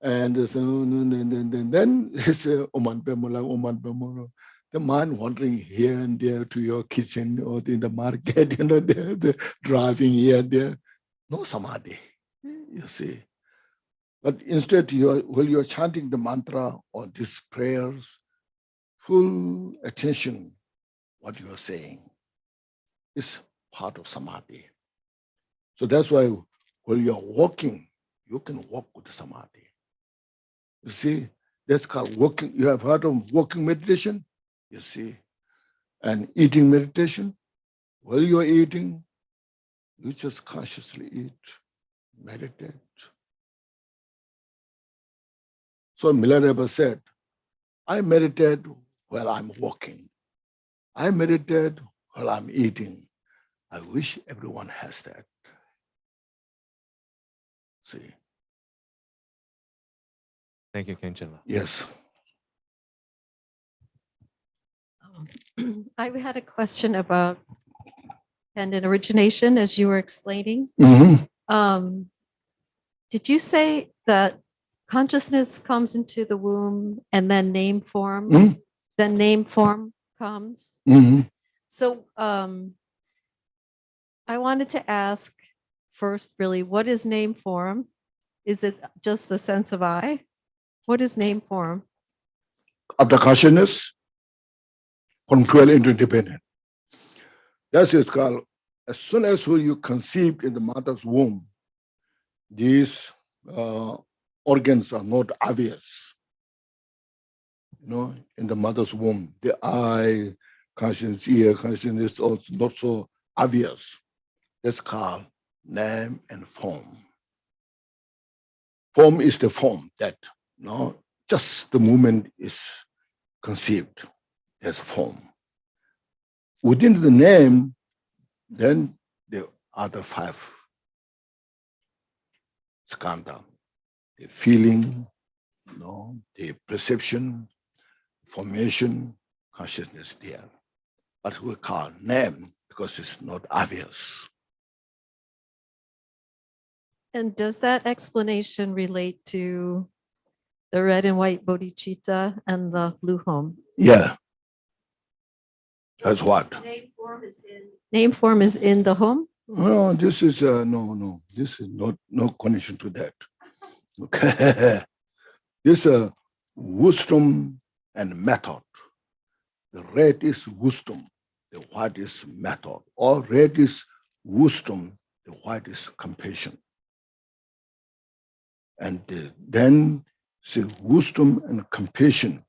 and then it's Oman Pemula, Oman Pemula. The mind wandering here and there to your kitchen or in the market, they're driving here and there. No samadhi, you see. But instead, while you're chanting the mantra or these prayers, full attention what you are saying is part of samadhi. So that's why while you're walking, you can walk with samadhi. You see, that's called walking. You have heard of walking meditation? You see, and eating meditation. While you're eating, you just consciously eat, meditate. So Milarepa said, I meditate while I'm walking. I meditate while I'm eating. I wish everyone has that. See? Thank you, Khenchen. Yes. I had a question about dependent origination as you were explaining. Mhm. Did you say that consciousness comes into the womb and then name form, Mhm. then name form comes? Mhm. So I wanted to ask first, really, what is name form? Is it just the sense of I? What is name form? Of the consciousness from 12 interdependent. That is called, as soon as you conceived in the mother's womb, these organs are not obvious. In the mother's womb, the eye, consciousness, ear, consciousness is also not so obvious. That's called name and form. Form is the form that, just the moment is conceived as form. Within the name, then the other 5 skandha, the feeling, the perception, formation, consciousness there. But we call name because it's not obvious. And does that explanation relate to the red and white bodhicitta and the blue home? Yeah. That's what? Name form is in the home? No, this is no. This is no connection to that. Okay. This is wisdom and method. The red is wisdom, the white is method. Or red is wisdom, the white is compassion. And then say wisdom and compassion.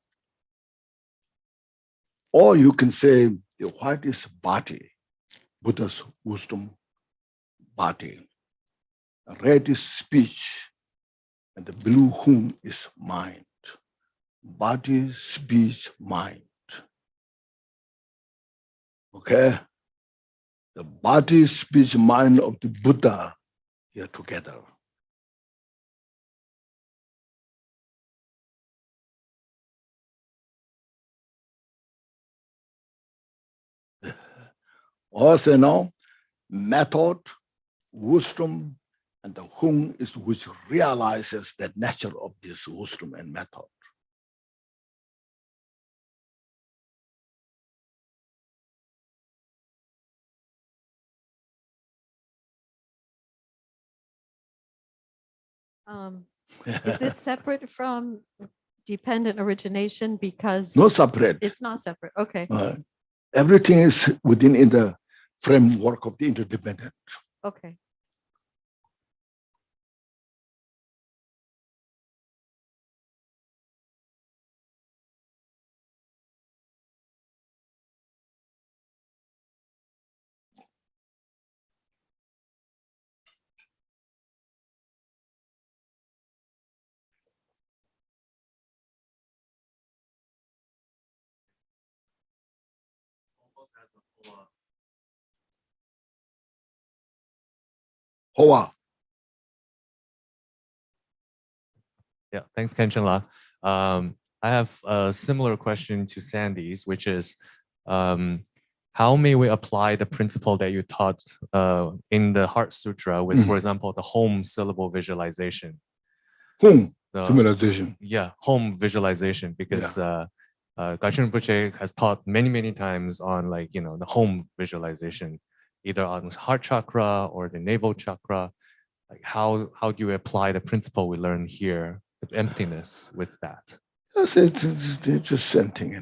Or you can say the white is body, Buddha's wisdom, body. Red is speech, and the blue hum is mind. Body, speech, mind. Okay? The body, speech, mind of the Buddha here together. Also now, method, wisdom, and the hung is which realizes the nature of this wisdom and method. Is it separate from dependent origination because Not separate. it's not separate? Okay. Everything is within in the framework of the interdependent. Okay. Hoa. Yeah, thanks, Khenchen La. I have a similar question to Sandy's, which is, how may we apply the principle that you taught in the Heart Sutra with, for example, the home syllable visualization? Home The- civilization. Yeah, home visualization, because Gyaltsen Rinpoche has taught many times on the home visualization, either on heart chakra or the navel chakra. Like how do you apply the principle we learned here, the emptiness, with that? It's the same thing,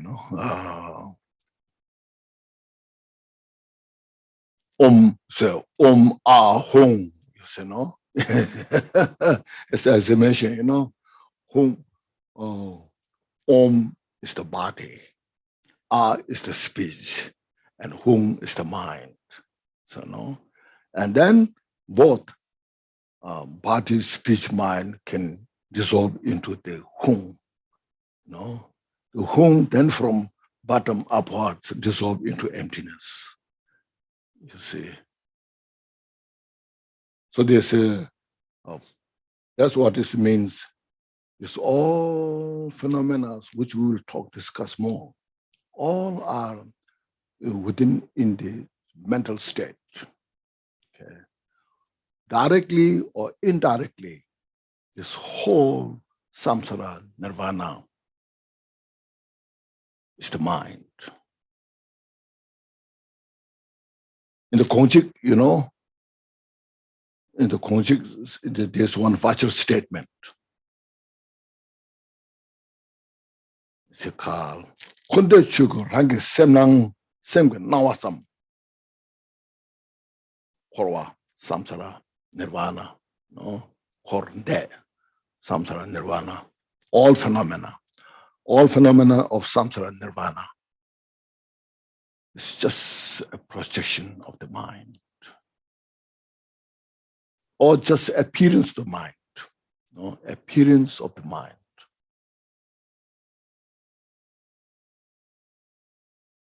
So home, you say, no? As I mentioned, home, is the body, is the speech, and home is the mind. So, no? And then both body, speech, mind can dissolve into the Hung. The Hung then from bottom upwards dissolve into emptiness. You see. So that's what this means. It's all phenomena which we will discuss more. All are within in the mental state. Okay. Directly or indirectly, this whole samsara nirvana is the mind. In the Khenchen, in the Khenchen, there's one virtual statement. It's called Kunde Chugu Rangi Semnang Semga Nawasam Korwa Samsara Nirvana, Kornde Samsara Nirvana, all phenomena of samsara nirvana. It's just a projection of the mind, or just appearance of the mind, appearance of the mind.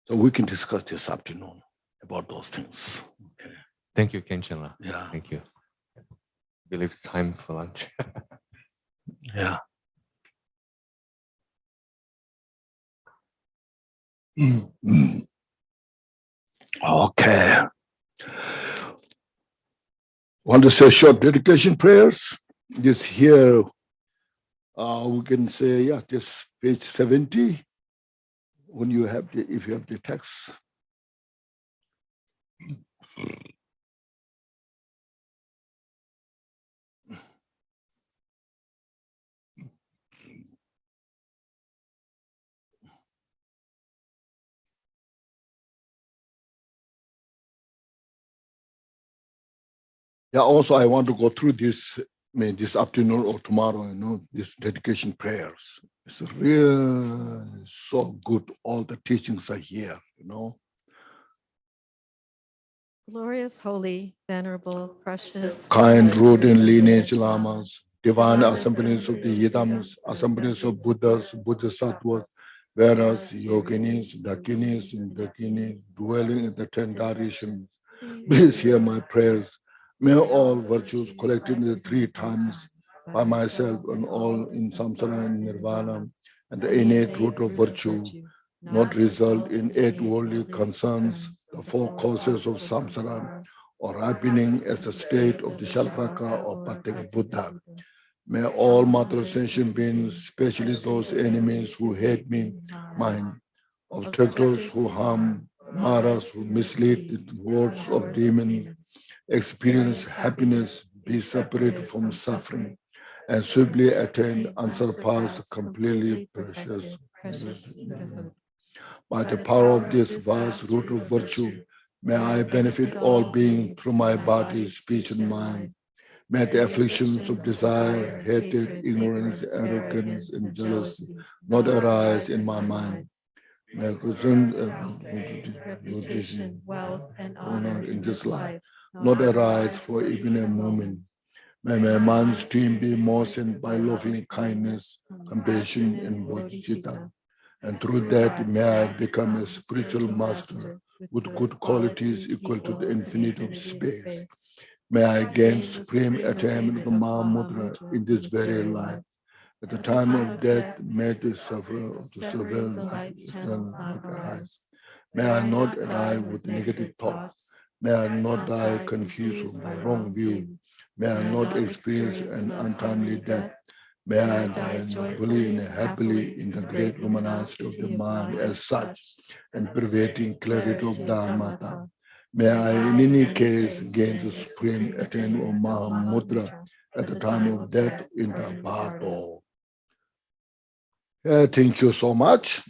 So we can discuss this afternoon about those things. Okay. Thank you, Khenchen. Yeah. Thank you. I believe it's time for lunch. Yeah. Okay. Want to say short dedication prayers? This here, we can say, yeah, this page 70. When you have if you have the text. Yeah, also I want to go through this this afternoon or tomorrow, this dedication prayers. It's really so good. All the teachings are here, Glorious, holy, venerable, precious, kind, beloved root in lineage lineage lamas, divine assemblies of the Yidams, assemblies of Buddhas, Bodhisattvas, Vedas, Yoginis, Dakinis, and Dakinis, dwelling in the 10 directions. Please hear my prayers. May all virtues collected in the 3 times by myself and all in samsara and nirvana and the innate root of virtue not result in 8 worldly concerns, the 4 causes of samsara, or ripening as a state of the Shalvaka or Patika Buddha. May all material sentient beings, especially those enemies who hate me, mine, obstructors who harm, maras who mislead the words of demons, experience happiness, be separated from suffering, and swiftly attain unsurpassed, completely precious Buddhahood. By the power of this vast root of virtue, may I benefit all beings through my body, speech, and mind. May the afflictions of desire, hatred, ignorance, arrogance, and jealousy not arise in my mind. May reputation, wealth, and honor in this life not arise for even a moment. May my mind stream be moistened by loving kindness, compassion, and bodhicitta. And through that, may I become a spiritual master with good qualities equal to the infinite of space. May I gain supreme attainment of the Mahamudra in this very life. At the time of death, may the sufferer of the severe life not arise. May I not die with negative thoughts. May I not die confused with wrong view. May I not experience an untimely death. May I die joyfully and happily in the great luminosity of the mind as such, and pervading clarity of Dharmata. May I in any case gain the supreme attainment of Mahamudra at the time of death in the Bhato. Thank you so much.